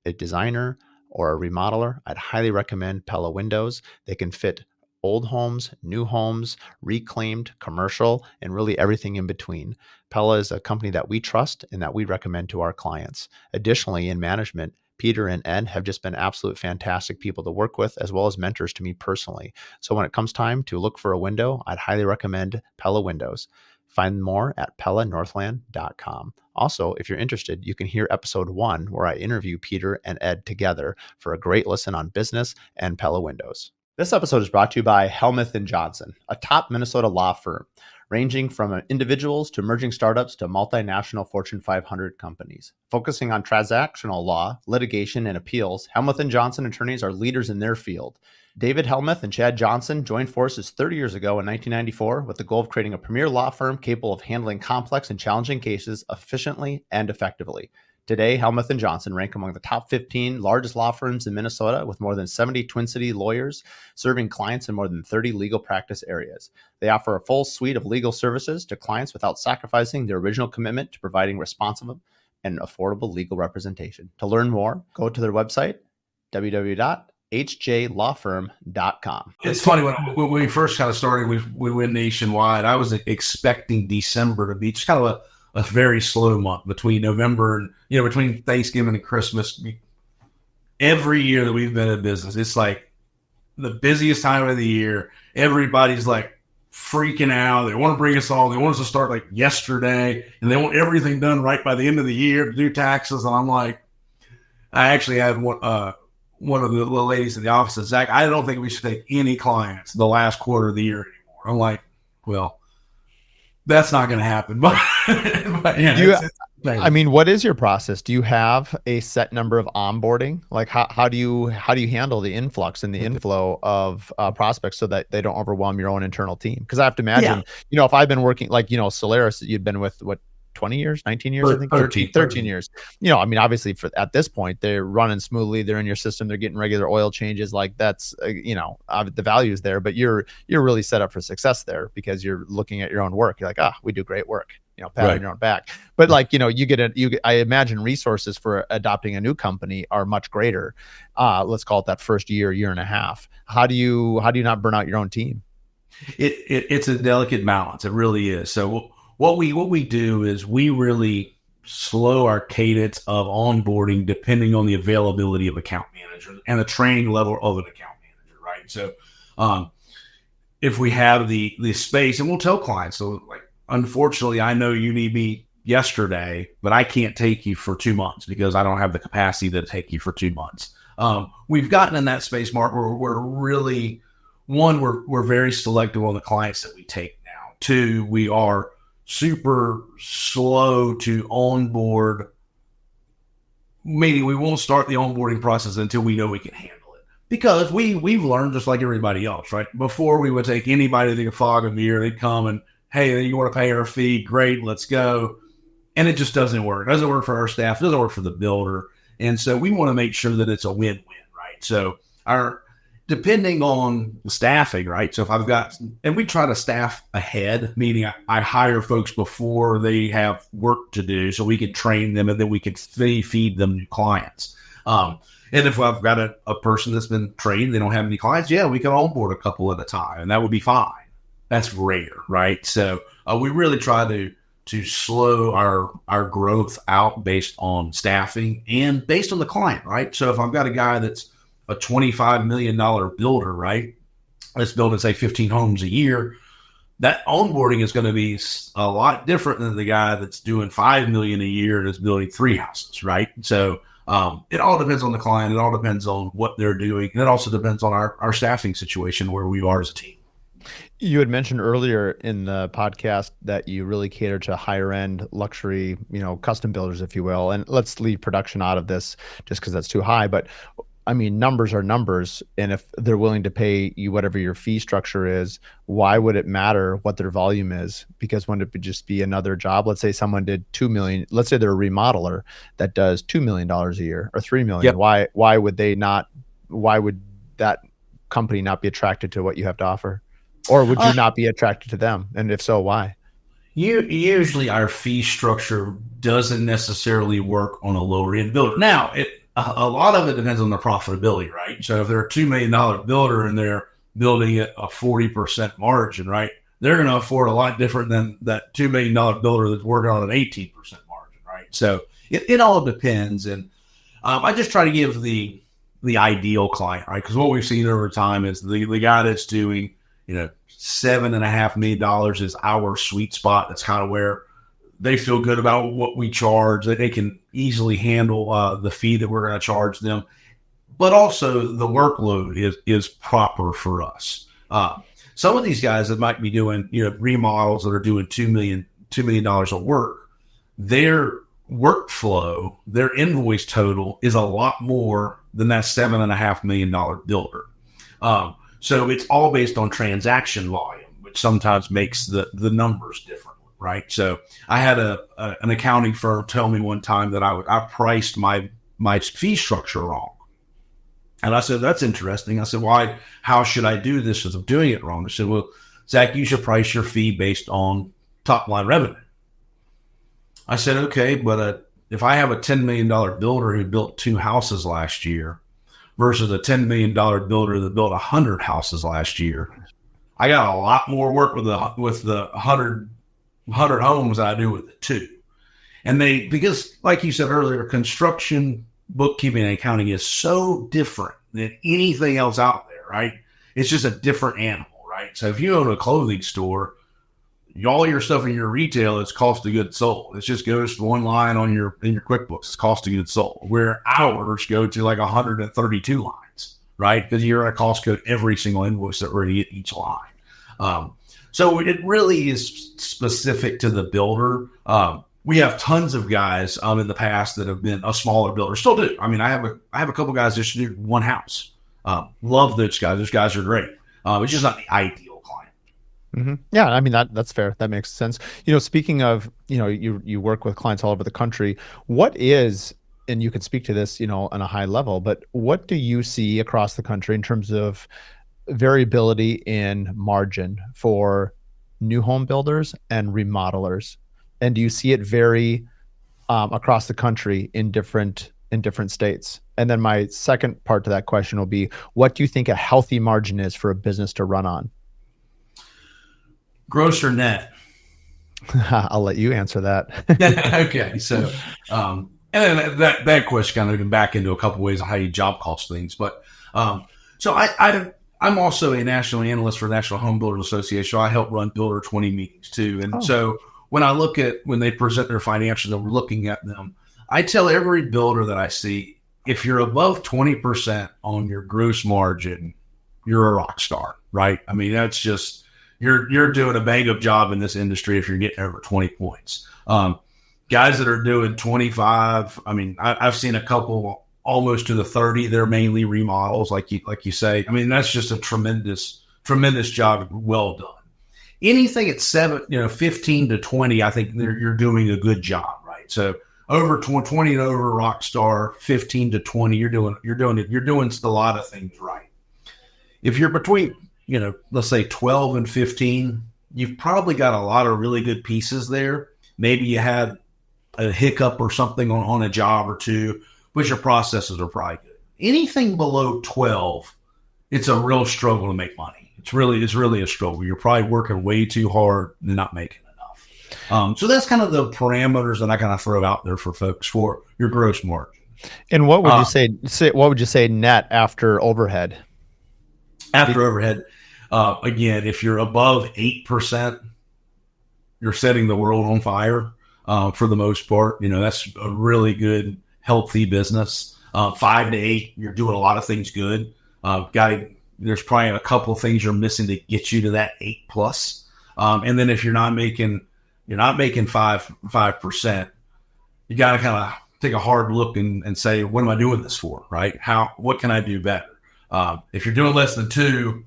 a designer, or a remodeler, I'd highly recommend Pella windows. They can fit old homes, new homes, reclaimed, commercial, and really everything in between. Pella is a company that we trust and that we recommend to our clients. Additionally, in management, Peter and Ed have just been absolute fantastic people to work with, as well as mentors to me personally. So when it comes time to look for a window, I'd highly recommend Pella Windows. Find more at pellanorthland.com. Also, if you're interested, you can hear episode 1 where I interview Peter and Ed together for a great listen on business and Pella Windows. This episode is brought to you by Helmuth & Johnson, a top Minnesota law firm, ranging from individuals to emerging startups to multinational Fortune 500 companies. Focusing on transactional law, litigation, and appeals, Helmuth & Johnson attorneys are leaders in their field. David Helmuth and Chad Johnson joined forces 30 years ago in 1994 with the goal of creating a premier law firm capable of handling complex and challenging cases efficiently and effectively. Today, Helmuth & Johnson rank among the top 15 largest law firms in Minnesota, with more than 70 Twin City lawyers serving clients in more than 30 legal practice areas. They offer a full suite of legal services to clients without sacrificing their original commitment to providing responsive and affordable legal representation. To learn more, go to their website, www.hjlawfirm.com. It's funny, when we first kind of started, we went nationwide. I was expecting December to be just kind of a very slow month between November and, between Thanksgiving and Christmas. Every year that we've been in business, it's like the busiest time of the year. Everybody's like freaking out. They want to bring us all. They want us to start like yesterday, and they want everything done right by the end of the year to do taxes. And I'm like, I actually had one of the little ladies in the office said, Zach, I don't think we should take any clients the last quarter of the year anymore. I'm like, well, that's not going to happen. But yeah, what is your process? Do you have a set number of onboarding? Like how do you handle the influx and the inflow of prospects so that they don't overwhelm your own internal team? Because I have to imagine, if I've been working like, Solaris, you'd been with what, 20 years, 19 years, I think 13 years. I mean, obviously at this point, they're running smoothly. They're in your system. They're getting regular oil changes. Like that's, the value is there, but you're really set up for success there because you're looking at your own work. You're like, we do great work, pat on your own back. But like, I imagine resources for adopting a new company are much greater. Let's call it that first year and a half. How do you not burn out your own team? It's a delicate balance. It really is. So what we do is we really slow our cadence of onboarding depending on the availability of account manager and the training level of an account manager, right? So if we have the space, and we'll tell clients, so like, unfortunately, I know you need me yesterday, but I can't take you for 2 months because I don't have the capacity to take you for 2 months. We've gotten in that space, Mark, where we're really, one, we're very selective on the clients that we take now. Two, we are super slow to onboard, meaning we won't start the onboarding process until we know we can handle it. Because we've learned, just like everybody else, right? Before we would take anybody to the fog of mirror, they'd come and, hey, you want to pay our fee? Great, let's go. And it just doesn't work. It doesn't work for our staff. It doesn't work for the builder. And so we want to make sure that it's a win-win, right? So depending on the staffing, right? So if I've got, and we try to staff ahead, meaning I hire folks before they have work to do so we can train them and then we can feed them new clients. And if I've got a person that's been trained, they don't have any clients, we can onboard a couple at a time and that would be fine. That's rare, right? So we really try to slow our growth out based on staffing and based on the client, right? So if I've got a guy that's a $25 million builder, right? That's building, say, 15 homes a year. That onboarding is going to be a lot different than the guy that's doing $5 million a year and is building 3 houses, right? So it all depends on the client. It all depends on what they're doing. And it also depends on our staffing situation, where we are as a team. You had mentioned earlier in the podcast that you really cater to higher end luxury, custom builders, if you will. And let's leave production out of this just because that's too high. But I mean, numbers are numbers. And if they're willing to pay you whatever your fee structure is, why would it matter what their volume is? Because wouldn't it just be another job? Let's say someone did 2 million. Let's say they're a remodeler that does $2 million a year or 3 million. Yep. Why would that company not be attracted to what you have to offer? Or would you not be attracted to them? And if so, why? Usually our fee structure doesn't necessarily work on a lower end builder. Now, a lot of it depends on the profitability, right? So if they're a $2 million builder and they're building at a 40% margin, right? They're going to afford a lot different than that $2 million builder that's working on an 18% margin, right? So it all depends. And I just try to give the ideal client, right? Because what we've seen over time is the guy that's doing, $7.5 million is our sweet spot. That's kind of where they feel good about what we charge, that they can easily handle the fee that we're going to charge them. But also the workload is proper for us. Some of these guys that might be doing, remodels that are doing $2 million of work, their workflow, their invoice total is a lot more than that $7.5 million builder. So it's all based on transaction volume, which sometimes makes the numbers different, right? So I had an accounting firm tell me one time that I priced my fee structure wrong. And I said, that's interesting. I said, why? How should I do this if I'm doing it wrong? I said, well, Zach, you should price your fee based on top line revenue. I said, okay, but if I have a $10 million builder who built 2 houses last year versus a $10 million builder that built 100 houses last year, I got a lot more work with the 100 homes than I do with the 2. And because like you said earlier, construction, bookkeeping, and accounting is so different than anything else out there, right? It's just a different animal, right? So if you own a clothing store, all your stuff in your retail is cost of goods sold. It just goes to one line in your QuickBooks. It's cost of goods sold. Where ours go to like 132 lines, right? Because you're going to cost code every single invoice that we're going to get each line. So it really is specific to the builder. We have tons of guys in the past that have been a smaller builder. Still do. I mean, I have a couple guys that just do 1 house. Love those guys. Those guys are great. It's just not the ideal client. Yeah, I mean that's fair. That makes sense. Speaking of, you work with clients all over the country. What is, and you can speak to this, on a high level, but what do you see across the country in terms of variability in margin for new home builders and remodelers? And do you see it vary across the country in different states? And then my second part to that question will be, what do you think a healthy margin is for a business to run on? Gross or net? I'll let you answer that. Okay, so and then that question kind of can back into a couple ways of how you job cost things. But so I'm also a national analyst for the National Home Builders Association. So I help run Builder 20 meetings too, and so when I look at when they present their financials and we're looking at them, I tell every builder that I see, if you're above 20% on your gross margin, you're a rock star, right? I mean, that's just you're doing a bang up job in this industry if you're getting over 20 points. Guys that are doing 25, I mean, I've seen a couple almost to the 30. They're mainly remodels, like you say. I mean, that's just a tremendous job, well done. Anything at 15 to 20, I think you're doing a good job, right? So over 20 and over, rock star. 15 to 20, you're doing a lot of things right. If you're between, let's say 12 and 15, you've probably got a lot of really good pieces there. Maybe you had a hiccup or something on a job or two, but your processes are probably good. Anything below 12, it's a real struggle to make money. It's really a struggle. You're probably working way too hard and not making enough. So that's kind of the parameters that I kind of throw out there for folks for your gross margin. And what would you say? What would you say net after overhead? After overhead, again, if you're above 8%, you're setting the world on fire. For the most part, that's a really good, healthy business. 5 to 8, you're doing a lot of things good. There's probably a couple of things you're missing to get you to that 8+. And then if you're not making 5%, you got to kind of take a hard look and say, what am I doing this for? Right? What can I do better? If you're doing less than 2,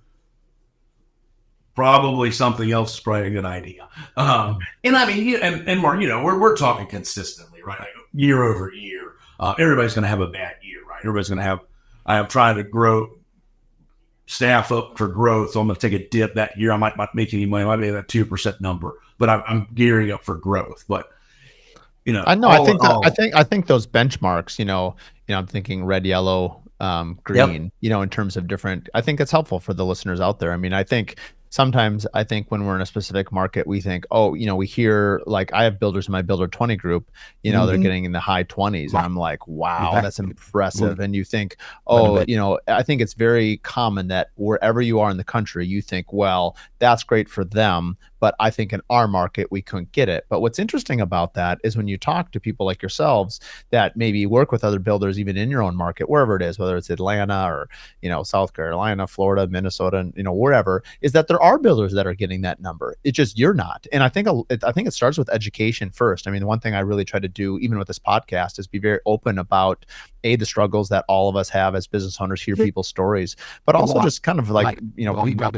probably something else is probably a good idea. And I mean, and Mark, we're talking consistently, right? Like year over year. Everybody's going to have a bad year, right? Everybody's going to have. I am trying to grow staff up for growth, so I'm going to take a dip that year. I might not make any money. I might be at that 2% number, but I'm gearing up for growth. But I know. I think those benchmarks. I'm thinking red, yellow, green. In terms of different. I think it's helpful for the listeners out there. I mean, I think. Sometimes I think when we're in a specific market, we think, we hear, like, I have builders in my Builder 20 group, they're getting in the high 20s. And I'm like, wow, that's impressive. And you think, I think it's very common that wherever you are in the country, you think, well, that's great for them. But I think in our market, we couldn't get it. But what's interesting about that is when you talk to people like yourselves that maybe work with other builders, even in your own market, wherever it is, whether it's Atlanta or, South Carolina, Florida, Minnesota, wherever, is that there are builders that are getting that number. It's just you're not. And I think it starts with education first. I mean, the one thing I really try to do, even with this podcast, is be very open about the struggles that all of us have as business owners, hear people's stories, but also just kind of like,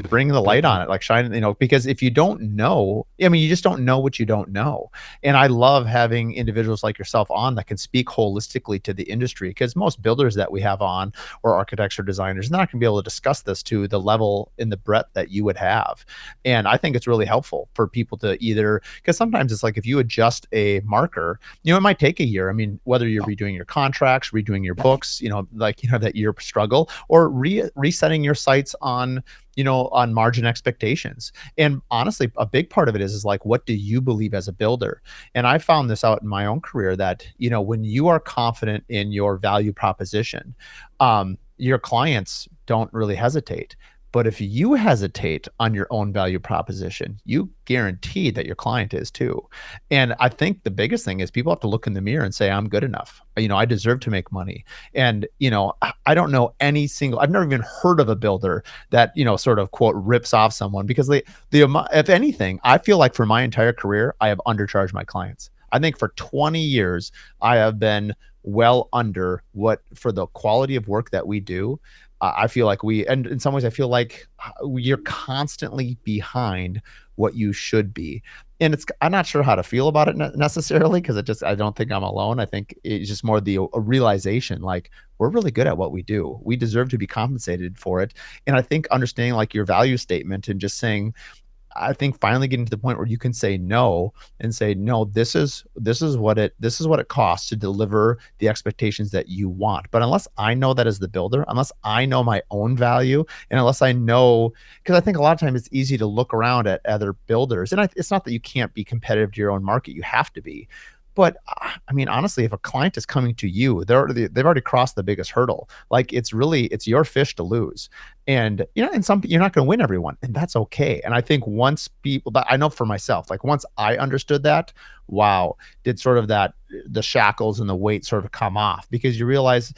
bring the light on it, like shine, because if you don't know, I mean, you just don't know what you don't know. And I love having individuals like yourself on that can speak holistically to the industry, because most builders that we have on, or architects or designers, are not going to be able to discuss this to the level in the breadth that you would have. And I think it's really helpful for people to because sometimes it's like if you adjust a marker, it might take a year. I mean, whether you're redoing your contracts, redoing your books, that year struggle, or resetting your sights on margin expectations. And honestly, a big part of it is like, what do you believe as a builder? And I found this out in my own career that, when you are confident in your value proposition, your clients don't really hesitate. But if you hesitate on your own value proposition, you guarantee that your client is too. And I think the biggest thing is people have to look in the mirror and say, I'm good enough. I deserve to make money. And, I don't know I've never even heard of a builder that, sort of quote, rips off someone, because if anything, I feel like for my entire career, I have undercharged my clients. I think for 20 years, I have been well under what, for the quality of work that we do. I feel like and in some ways I feel like you're constantly behind what you should be. And I'm not sure how to feel about it necessarily, because I don't think I'm alone. I think it's just more a realization, like, we're really good at what we do. We deserve to be compensated for it. And I think understanding like your value statement and just saying, I think finally getting to the point where you can say no and say, no, this is what it costs to deliver the expectations that you want. But unless I know that as the builder, unless I know my own value, and unless I know, because I think a lot of times it's easy to look around at other builders, and it's not that you can't be competitive to your own market, you have to be. But I mean, honestly, if a client is coming to you, they've already crossed the biggest hurdle. Like, it's your fish to lose. And, and you're not going to win everyone, and that's okay. And I think but I know for myself, like, once I understood that, wow, did sort of the shackles and the weight sort of come off, because you realize,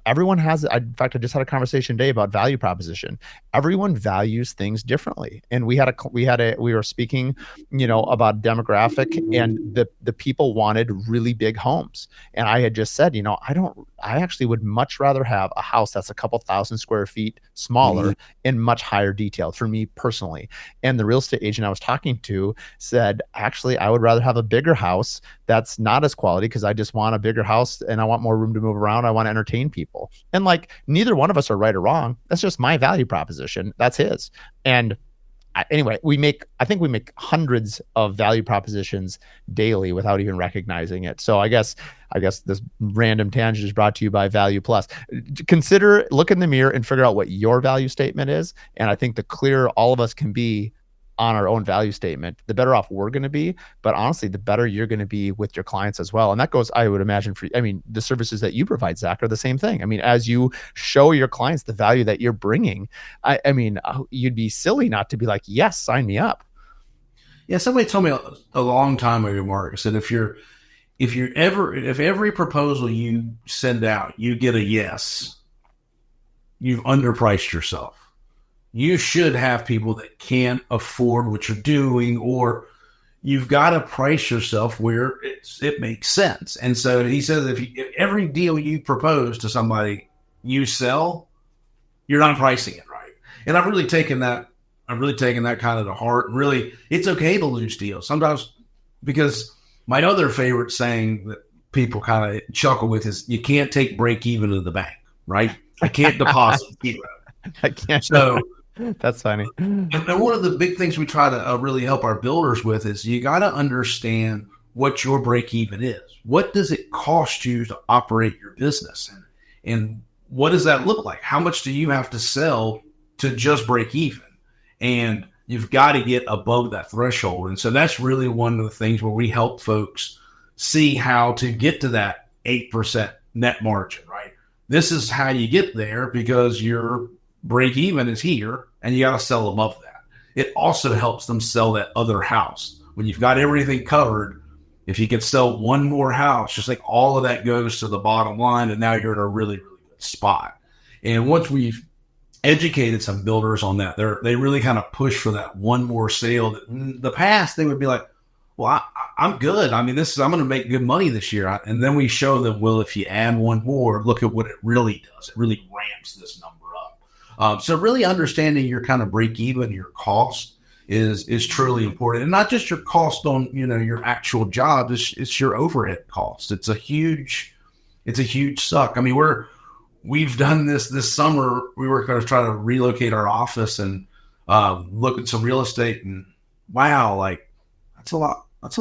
everyone in fact, I just had a conversation today about value proposition. Everyone values things differently. And we were speaking, about demographic, and the people wanted really big homes. And I had just said, I actually would much rather have a house that's a couple thousand square feet smaller and much higher detail for me personally. And the real estate agent I was talking to said, actually, I would rather have a bigger house that's not as quality, because I just want a bigger house and I want more room to move around. I want to entertain people. And like, neither one of us are right or wrong. That's just my value proposition. That's his. And anyway, I think we make hundreds of value propositions daily without even recognizing it. So I guess this random tangent is brought to you by Value Plus. Look in the mirror and figure out what your value statement is. And I think the clearer all of us can be on our own value statement, the better off we're going to be. But honestly, the better you're going to be with your clients as well. And that goes, I would imagine, the services that you provide, Zach, are the same thing. I mean, as you show your clients the value that you're bringing, you'd be silly not to be like, yes, sign me up. Yeah. Somebody told me a long time ago, Mark, said, if every proposal you send out, you get a yes, you've underpriced yourself. You should have people that can't afford what you're doing, or you've got to price yourself where it makes sense. And so he says, if every deal you propose to somebody you sell, you're not pricing it right. And I've really taken that kind of to heart. Really, it's okay to lose deals sometimes, because my other favorite saying that people kind of chuckle with is, you can't take break even to the bank, right? I can't deposit zero. I can't. So that's funny. And one of the big things we try to really help our builders with is, you got to understand what your break even is. What does it cost you to operate your business? And what does that look like? How much do you have to sell to just break even? And you've got to get above that threshold. And so that's really one of the things where we help folks see how to get to that 8% net margin, right? This is how you get there, because your break even is here, and you got to sell above that. It also helps them sell that other house. When you've got everything covered, if you can sell one more house, just like all of that goes to the bottom line, and now you're in a really, really good spot. And once we've educated some builders on that, they really kind of push for that one more sale. That in the past, they would be like, well, I'm good. I mean, I'm going to make good money this year. And then we show them, well, if you add one more, look at what it really does. It really ramps this number up. So really understanding your kind of break even, your cost is truly important. And not just your cost on, your actual job, it's your overhead cost. It's a huge suck. I mean, we've done this summer. We were going to try to relocate our office and look at some real estate, and wow, like that's a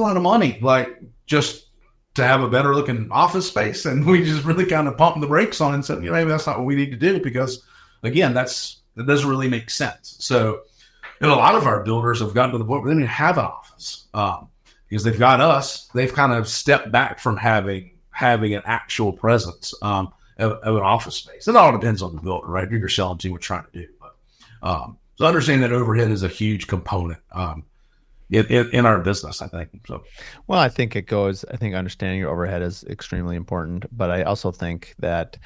lot of money, like just to have a better looking office space. And we just really kind of pumped the brakes on it and said, maybe that's not what we need to do, because again, that doesn't really make sense. So, a lot of our builders have gotten to the point where they don't even have an office, because they've got us. They've kind of stepped back from having an actual presence of an office space. It all depends on the builder, right? Who you're selling to, what you're trying to do. But so understanding that overhead is a huge component in our business, I think. So, well, I think understanding your overhead is extremely important, but I also think that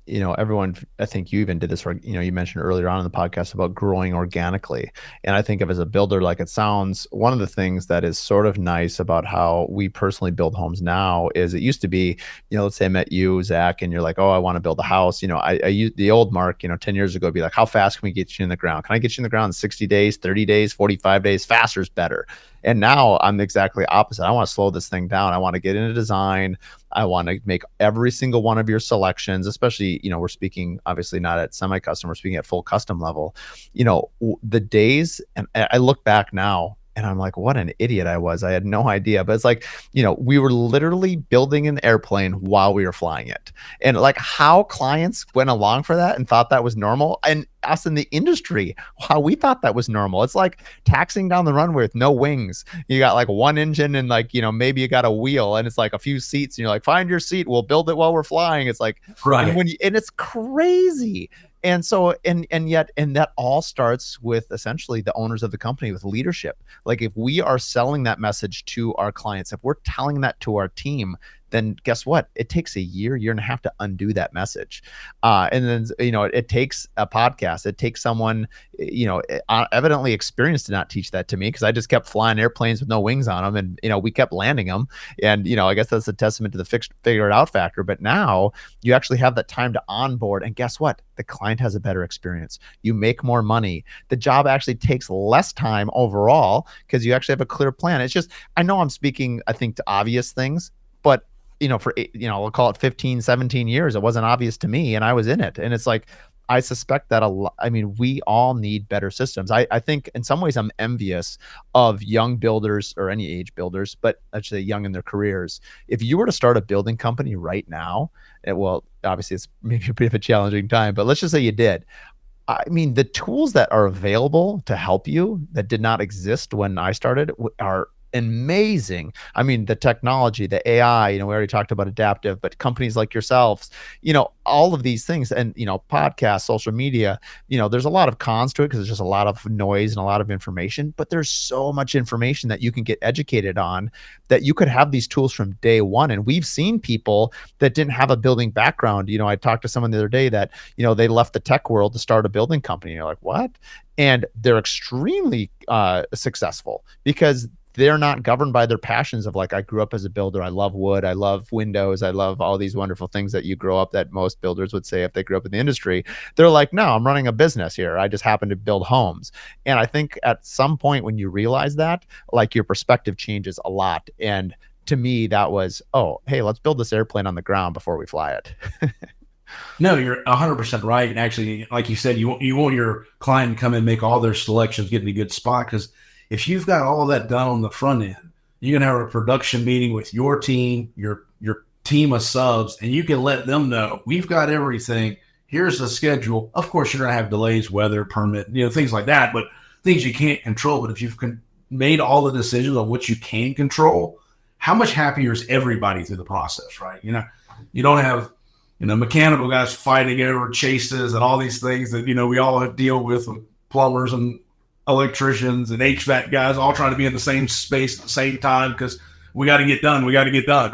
everyone, I think you even did this, you mentioned earlier on in the podcast about growing organically. And I think of as a builder, like it sounds, one of the things that is sort of nice about how we personally build homes now is it used to be, let's say I met you, Zach, and you're like, oh, I want to build a house. I use the old Mark, 10 years ago, be like, how fast can we get you in the ground? Can I get you in the ground in 60 days, 30 days, 45 days? Faster is better. And now I'm exactly opposite. I want to slow this thing down. I want to get into design. I want to make every single one of your selections, especially, we're speaking obviously not at semi-custom, we're speaking at full custom level. The days, and I look back now and I'm like, what an idiot I was. I had no idea. But it's like, we were literally building an airplane while we were flying it. And like how clients went along for that and thought that was normal. And us in the industry, how we thought that was normal. It's like taxiing down the runway with no wings. You got like one engine and like, maybe you got a wheel and it's like a few seats and you're like, find your seat. We'll build it while we're flying. It's like, Right. And it's crazy. And so, and that all starts with essentially the owners of the company, with leadership. Like if we are selling that message to our clients, if we're telling that to our team, then guess what? It takes a year and a half to undo that message. And then, it takes a podcast. It takes someone, evidently experienced to not teach that to me, because I just kept flying airplanes with no wings on them. And, we kept landing them. And, I guess that's a testament to the figure it out factor. But now you actually have that time to onboard. And guess what? The client has a better experience. You make more money. The job actually takes less time overall because you actually have a clear plan. It's just, I know I'm speaking, I think, to obvious things, but for, we'll call it 15, 17 years, it wasn't obvious to me and I was in it. And it's like, I suspect that we all need better systems. I think in some ways I'm envious of young builders or any age builders, but I'd say young in their careers. If you were to start a building company right now, well, obviously it's maybe a bit of a challenging time, but let's just say you did. The tools that are available to help you that did not exist when I started are amazing. The technology, the AI, we already talked about adaptive, but companies like yourselves, all of these things, and, podcasts, social media, there's a lot of cons to it because there's just a lot of noise and a lot of information, but there's so much information that you can get educated on that you could have these tools from day one. And we've seen people that didn't have a building background. I talked to someone the other day that, they left the tech world to start a building company. You're like, what? And they're extremely successful because they're not governed by their passions of like, I grew up as a builder. I love wood. I love windows. I love all these wonderful things that you grow up, that most builders would say if they grew up in the industry. They're like, no, I'm running a business here. I just happen to build homes. And I think at some point when you realize that, like your perspective changes a lot. And to me, that was, oh, hey, let's build this airplane on the ground before we fly it. No, you're 100% right. And actually, like you said, you want your client to come in and make all their selections, get in a good spot, because if you've got all of that done on the front end, you can have a production meeting with your team, your team of subs, and you can let them know, we've got everything. Here's the schedule. Of course, you're going to have delays, weather, permit, things like that, but things you can't control. But if you've made all the decisions on what you can control, how much happier is everybody through the process, right? You don't have, mechanical guys fighting over chases and all these things that, we all deal with plumbers and electricians and HVAC guys all trying to be in the same space at the same time because we got to get done,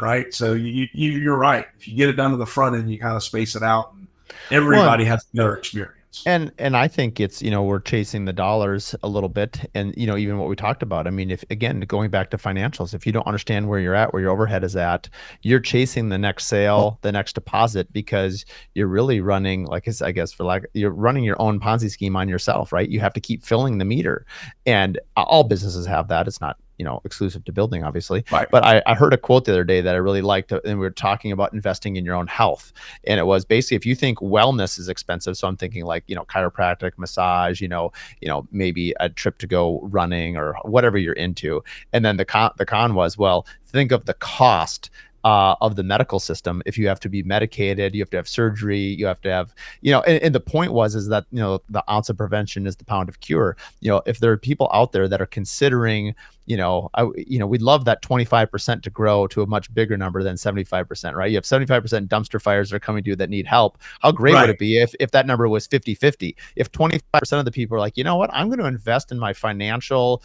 right? So you're right. If you get it done to the front end, you kind of space it out, and everybody has a better experience. And I think it's, we're chasing the dollars a little bit. And, even what we talked about, if, again, going back to financials, if you don't understand where you're at, where your overhead is at, you're chasing the next sale, the next deposit, because you're really running, you're running your own Ponzi scheme on yourself, right? You have to keep filling the meter, and all businesses have that. It's not, exclusive to building, obviously. Right. But I heard a quote the other day that I really liked, and we were talking about investing in your own health. And it was basically, if you think wellness is expensive, so I'm thinking like, chiropractic, massage, maybe a trip to go running or whatever you're into. And then the con was, well, think of the cost of the medical system. If you have to be medicated, you have to have surgery, you have to have, and the point is that, the ounce of prevention is the pound of cure. If there are people out there that are considering, we'd love that 25% to grow to a much bigger number than 75%, right? You have 75% dumpster fires that are coming to you that need help. How great would it be if that number was 50-50? If 25% of the people are like, you know what, I'm going to invest in my financial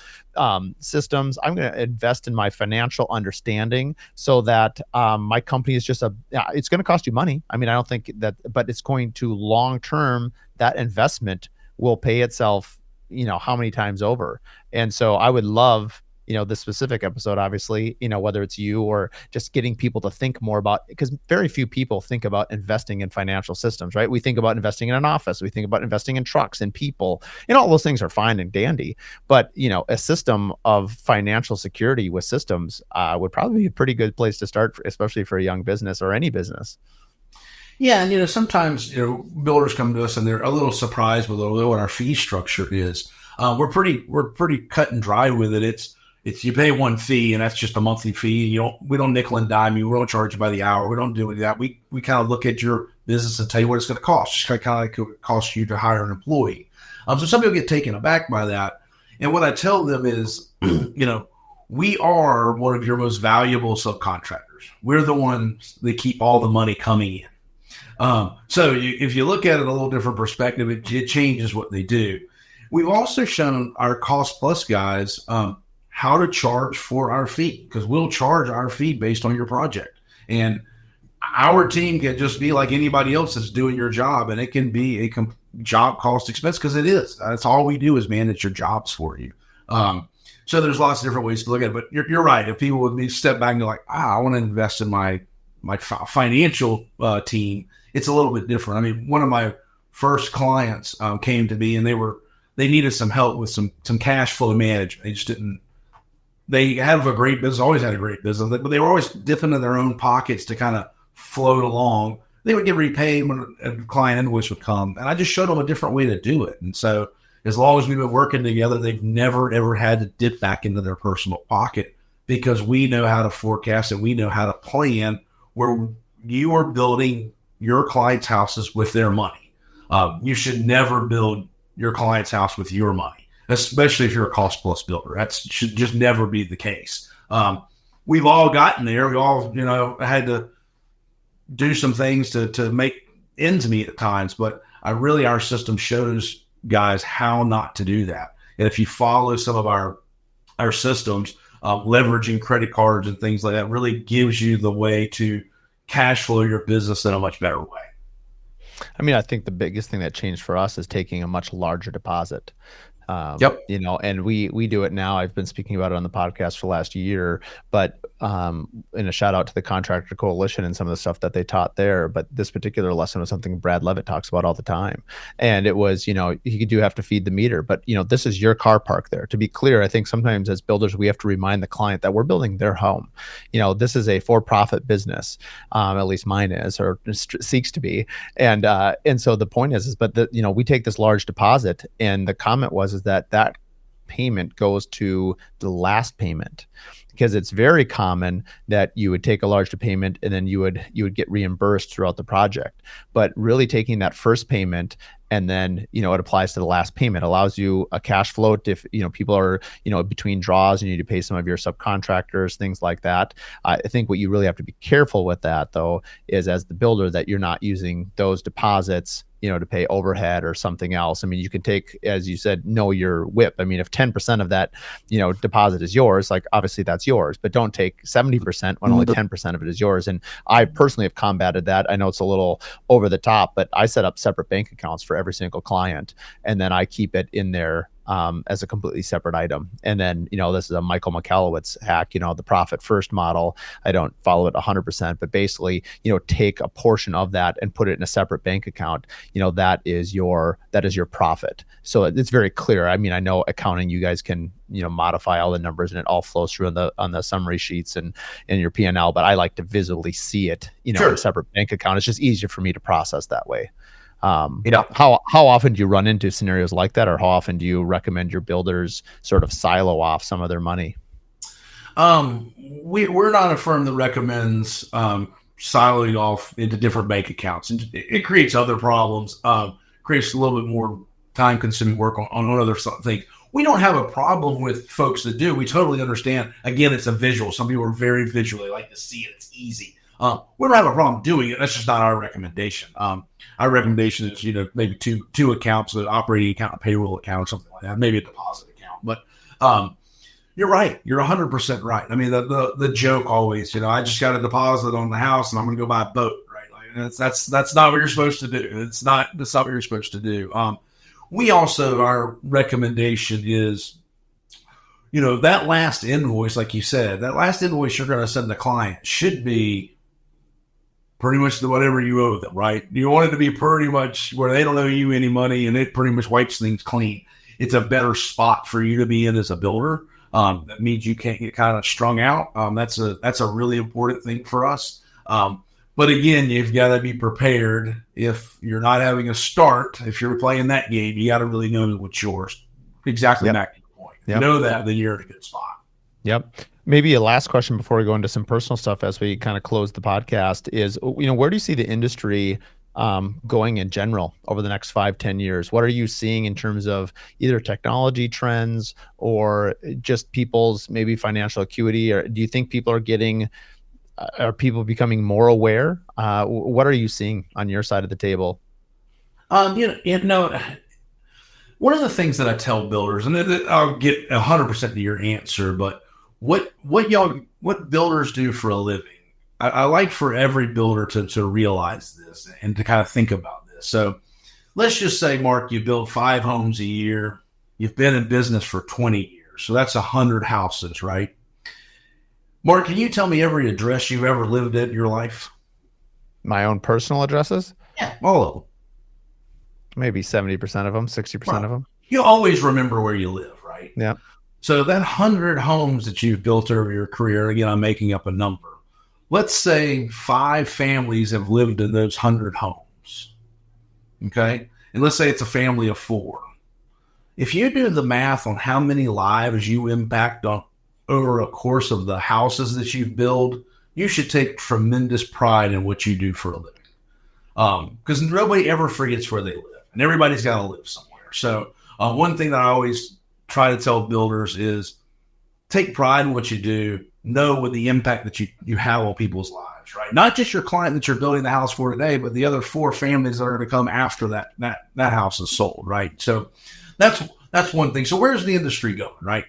systems. I'm going to invest in my financial understanding so that my company is just it's going to cost you money. I mean, I don't think that, but it's going to long term, that investment will pay itself, how many times over. And so I would love, this specific episode, obviously, whether it's you or just getting people to think more about, because very few people think about investing in financial systems, right? We think about investing in an office. We think about investing in trucks and people, and all those things are fine and dandy. But, a system of financial security with systems would probably be a pretty good place to start, especially for a young business or any business. Yeah. And, sometimes, builders come to us and they're a little surprised with what our fee structure is. We're pretty cut and dry with it. It's you pay one fee and that's just a monthly fee. We don't nickel and dime you. We don't charge you by the hour. We don't do any of that. We kind of look at your business and tell you what it's going to cost. Just kind of like it costs you to hire an employee. So some people get taken aback by that. And what I tell them is, we are one of your most valuable subcontractors. We're the ones that keep all the money coming in. If you look at it a little different perspective, it changes what they do. We've also shown our cost plus guys, how to charge for our fee, because we'll charge our fee based on your project. And our team can just be like anybody else that's doing your job, and it can be a job cost expense, because it is. That's all we do is manage your jobs for you. So there's lots of different ways to look at it. But you're right. If people would step back and go like, I want to invest in my financial team, it's a little bit different. I mean, one of my first clients came to me, and they needed some help with some cash flow management. They just didn't. They have a great business, always had a great business, but they were always dipping in their own pockets to kind of float along. They would get repaid when a client invoice would come, and I just showed them a different way to do it. And so as long as we've been working together, they've never, ever had to dip back into their personal pocket, because we know how to forecast and we know how to plan where you are building your clients' houses with their money. You should never build your client's house with your money, especially if you're a cost plus builder. That should just never be the case. We've all gotten there. We all, had to do some things to make ends meet at times, but our system shows guys how not to do that. And if you follow some of our systems, leveraging credit cards and things like that really gives you the way to cash flow your business in a much better way. I mean, I think the biggest thing that changed for us is taking a much larger deposit. Yep. And we do it now. I've been speaking about it on the podcast for the last year, but in a shout out to the Contractor Coalition and some of the stuff that they taught there. But this particular lesson was something Brad Levitt talks about all the time. And it was, you do have to feed the meter, but this is your car park there. To be clear, I think sometimes as builders, we have to remind the client that we're building their home. This is a for-profit business. At least mine is, or seeks to be. And so the point is but we take this large deposit, and the comment was that payment goes to the last payment, because it's very common that you would take a large payment and then you would get reimbursed throughout the project. But really taking that first payment and then, it applies to the last payment, allows you a cash flow if, people are, between draws, and you need to pay some of your subcontractors, things like that. I think what you really have to be careful with that, though, is as the builder, that you're not using those deposits, to pay overhead or something else. I mean, you can take, as you said, know your WIP. I mean, if 10% of that, deposit is yours, like obviously that's yours, but don't take 70% when only 10% of it is yours. And I personally have combated that. I know it's a little over the top, but I set up separate bank accounts for every single client, and then I keep it in there as a completely separate item. And then, this is a Michael Michalowicz hack, the profit first model. I don't follow it 100%, but basically, take a portion of that and put it in a separate bank account. That is your profit. So it's very clear. I mean, I know accounting, you guys can, modify all the numbers and it all flows through on the summary sheets and in your P&L, but I like to visibly see it, Sure. in a separate bank account. It's just easier for me to process that way. How often do you run into scenarios like that, or how often do you recommend your builders sort of silo off some of their money? We're not a firm that recommends siloing off into different bank accounts. It creates other problems, creates a little bit more time-consuming work on other things. We don't have a problem with folks that do. We totally understand. Again, it's a visual. Some people are very visual. They like to see it. It's easy. We don't have a problem doing it. That's just not our recommendation. Our recommendation is, maybe two accounts, an operating account, a payroll account, something like that, maybe a deposit account. But You're right. You're 100% right. I mean, the joke always, I just got a deposit on the house and I'm going to go buy a boat, right? Like that's not what you're supposed to do. That's not what you're supposed to do. We also, our recommendation is, that last invoice, like you said, that last invoice you're going to send the client should be pretty much whatever you owe them, right? You want it to be pretty much where they don't owe you any money and it pretty much wipes things clean. It's a better spot for you to be in as a builder. That means you can't get kind of strung out. That's a really important thing for us. But again, you've got to be prepared. If you're not having a start, if you're playing that game, you got to really know what's yours. Exactly. Yep. Back to the point. Yep. You know that, then you're in a good spot. Yep. Maybe a last question before we go into some personal stuff as we kind of close the podcast is, where do you see the industry going in general over the next 5-10 years? What are you seeing in terms of either technology trends or just people's maybe financial acuity? Or do you think people are people becoming more aware? What are you seeing on your side of the table? One of the things that I tell builders, and I'll get 100% to your answer, but what builders do for a living, I like for every builder to realize this and to kind of think about this. So let's just say, Mark, you build 5 homes a year. You've been in business for 20 years. So that's 100 houses, right? Mark, can you tell me every address you've ever lived at in your life? My own personal addresses? Yeah, all of them. Maybe 70% of them, 60% of them. You always remember where you live, right? Yeah. So that 100 homes that you've built over your career, again, I'm making up a number. Let's say 5 families have lived in those 100 homes. Okay? And let's say it's a family of 4. If you do the math on how many lives you impact on over a course of the houses that you've built, you should take tremendous pride in what you do for a living. Because nobody ever forgets where they live, and everybody's got to live somewhere. So one thing that I always try to tell builders is take pride in what you do, know what the impact that you have on people's lives, right? Not just your client that you're building the house for today, but the other 4 families that are going to come after that house is sold, right? So that's one thing. So where's the industry going, right?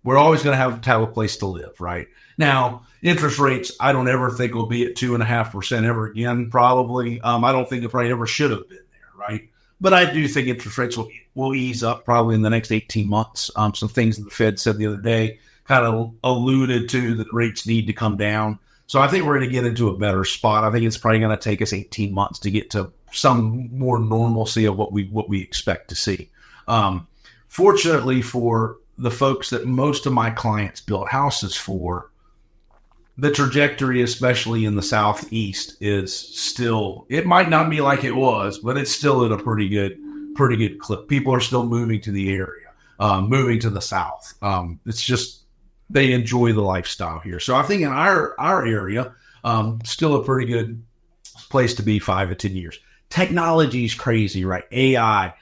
We're always going to have a place to live, right? Now, interest rates, I don't ever think will be at 2.5% ever again, probably. I don't think it probably ever should have been there, right? But I do think interest rates will ease up probably in the next 18 months. Some things that the Fed said the other day kind of alluded to that rates need to come down. So I think we're going to get into a better spot. I think it's probably going to take us 18 months to get to some more normalcy of what we expect to see. Fortunately for the folks that most of my clients built houses for, the trajectory, especially in the Southeast, is still, it might not be like it was, but it's still at a pretty good clip. People are still moving to the area, moving to the South. It's just, they enjoy the lifestyle here. So I think in our area, still a pretty good place to be 5 to 10 years. Technology is crazy, right? AI,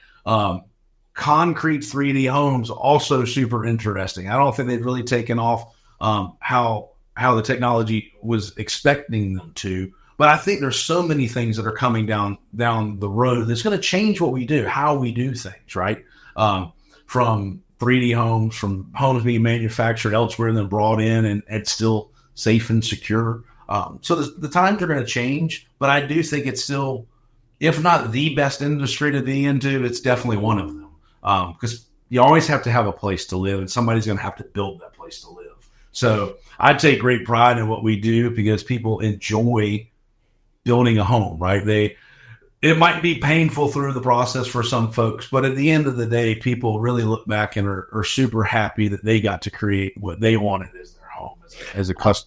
concrete 3D homes, also super interesting. I don't think they've really taken off how the technology was expecting them to. But I think there's so many things that are coming down the road that's going to change what we do, how we do things, right? From 3D homes, from homes being manufactured elsewhere and then brought in and it's still safe and secure. So the times are going to change, but I do think it's still, if not the best industry to be into, it's definitely one of them. Because you always have to have a place to live and somebody's going to have to build that place to live. So I take great pride in what we do because people enjoy building a home, right? It might be painful through the process for some folks, but at the end of the day, people really look back and are super happy that they got to create what they wanted as their home,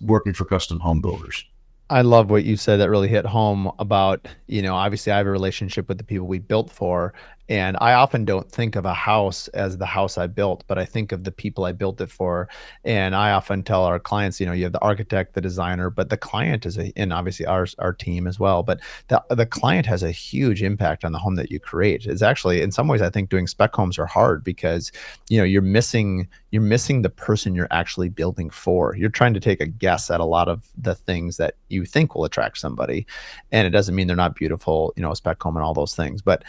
working for custom home builders. I love what you said that really hit home about, obviously I have a relationship with the people we built for, and I often don't think of a house as the house I built, but I think of the people I built it for. And I often tell our clients, you have the architect, the designer, but the client and obviously our team as well, but the client has a huge impact on the home that you create. It's actually, in some ways, I think doing spec homes are hard because, you're missing the person you're actually building for. You're trying to take a guess at a lot of the things that you think will attract somebody. And it doesn't mean they're not beautiful, a spec home and all those things. But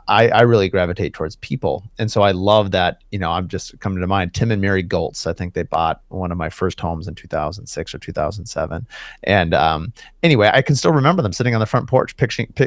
I really really gravitate towards people. And so I love that, I'm just coming to mind, Tim and Mary Goltz. I think they bought one of my first homes in 2006 or 2007. And anyway, I can still remember them sitting on the front porch,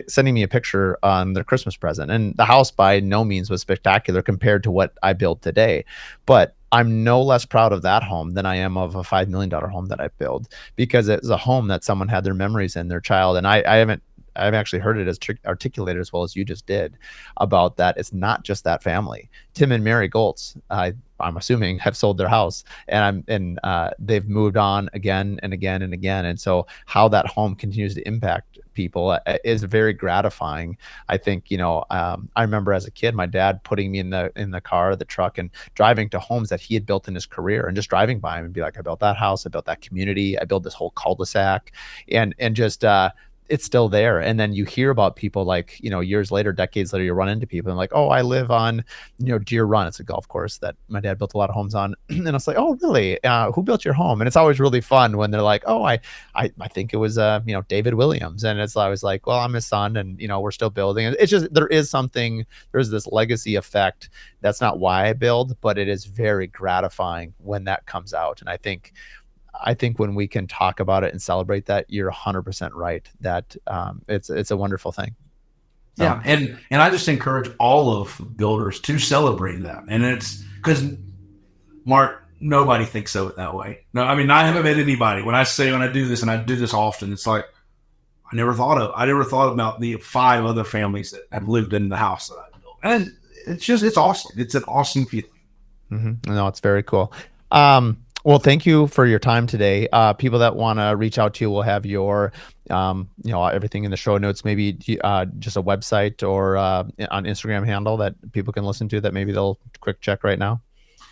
sending me a picture on their Christmas present. And the house by no means was spectacular compared to what I build today. But I'm no less proud of that home than I am of a $5 million home that I built, because it's a home that someone had their memories in, their child. And I've actually heard it as articulated as well as you just did about that. It's not just that family. Tim and Mary Goltz, I'm assuming, have sold their house, and they've moved on again and again and again. And so how that home continues to impact people is very gratifying. I think, I remember as a kid, my dad putting me in the car, the truck, and driving to homes that he had built in his career, and just driving by them and be like, I built that house, I built that community, I built this whole cul-de-sac, and just it's still there. And then you hear about people like, years later, decades later, you run into people and like, oh, I live on, Deer Run. It's a golf course that my dad built a lot of homes on. And it's like, oh, really? Who built your home? And it's always really fun when they're like, oh, I think it was, David Williams. And I was like, well, I'm his son, and, we're still building. And it's just, there's this legacy effect. That's not why I build, but it is very gratifying when that comes out. And I think when we can talk about it and celebrate that, you're 100% right that it's a wonderful thing. So. Yeah. And I just encourage all of builders to celebrate that. And it's because, Mark, nobody thinks of it that way. No, I mean, I haven't met anybody when I do this, and I do this often, it's like, I never thought about the 5 other families that have lived in the house that I built. And it's awesome. It's an awesome feeling. Mm-hmm. No, it's very cool. Well, thank you for your time today. People that want to reach out to you will have your, everything in the show notes, maybe just a website or on Instagram handle that people can listen to that maybe they'll quick check right now.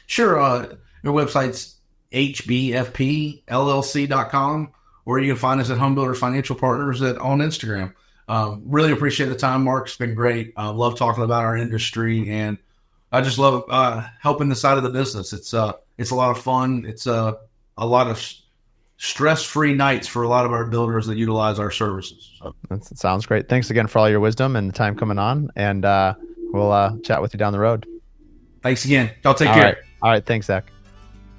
Sure. Your website's hbfpllc.com, or you can find us at Home Builders Financial Partners on Instagram. Really appreciate the time, Mark. It's been great. Love talking about our industry, and I just love helping the side of the business. It's a lot of fun. It's a lot of stress-free nights for a lot of our builders that utilize our services. So. That sounds great. Thanks again for all your wisdom and the time coming on, and we'll chat with you down the road. Thanks again. Y'all take care. All right. Thanks, Zach.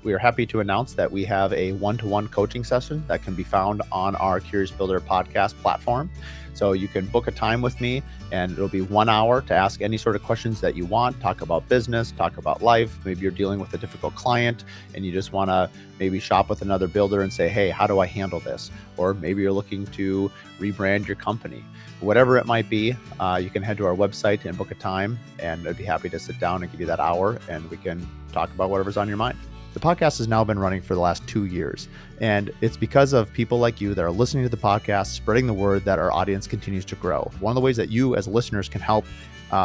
We are happy to announce that we have a one-to-one coaching session that can be found on our Curious Builder podcast platform. So you can book a time with me, and it'll be 1 hour to ask any sort of questions that you want, talk about business, talk about life. Maybe you're dealing with a difficult client and you just want to maybe shop with another builder and say, hey, how do I handle this? Or maybe you're looking to rebrand your company. Whatever it might be, you can head to our website and book a time, and I'd be happy to sit down and give you that hour, and we can talk about whatever's on your mind. The podcast has now been running for the last 2 years, and it's because of people like you that are listening to the podcast, spreading the word, that our audience continues to grow. One of the ways that you as listeners can help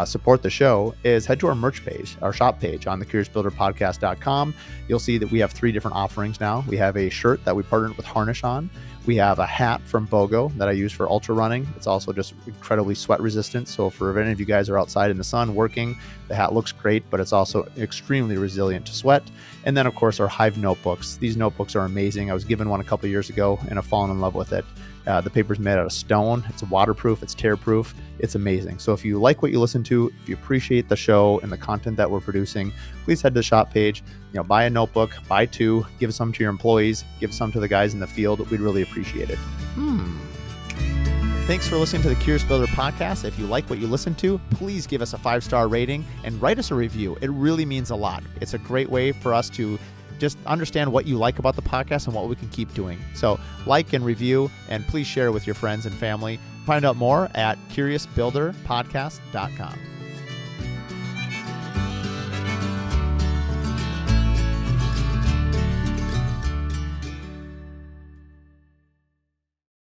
support the show is head to our merch page, our shop page on thecuriousbuilderpodcast.com. You'll see that we have 3 different offerings now. We have a shirt that we partnered with Harnish on. We have a hat from BOGO that I use for ultra running. It's also just incredibly sweat resistant. So for any of you guys who are outside in the sun working, the hat looks great, but it's also extremely resilient to sweat. And then, of course, our Hive notebooks. These notebooks are amazing. I was given one a couple years ago and I've fallen in love with it. The paper's made out of stone. It's waterproof. It's tear-proof. It's amazing. So if you like what you listen to, if you appreciate the show and the content that we're producing, please head to the shop page. Buy a notebook, buy 2, give some to your employees, give some to the guys in the field. We'd really appreciate it. Thanks for listening to the Curious Builder podcast. If you like what you listen to, please give us a 5-star rating and write us a review. It really means a lot. It's a great way for us to just understand what you like about the podcast and what we can keep doing. So like and review, and please share with your friends and family. Find out more at curiousbuilderpodcast.com.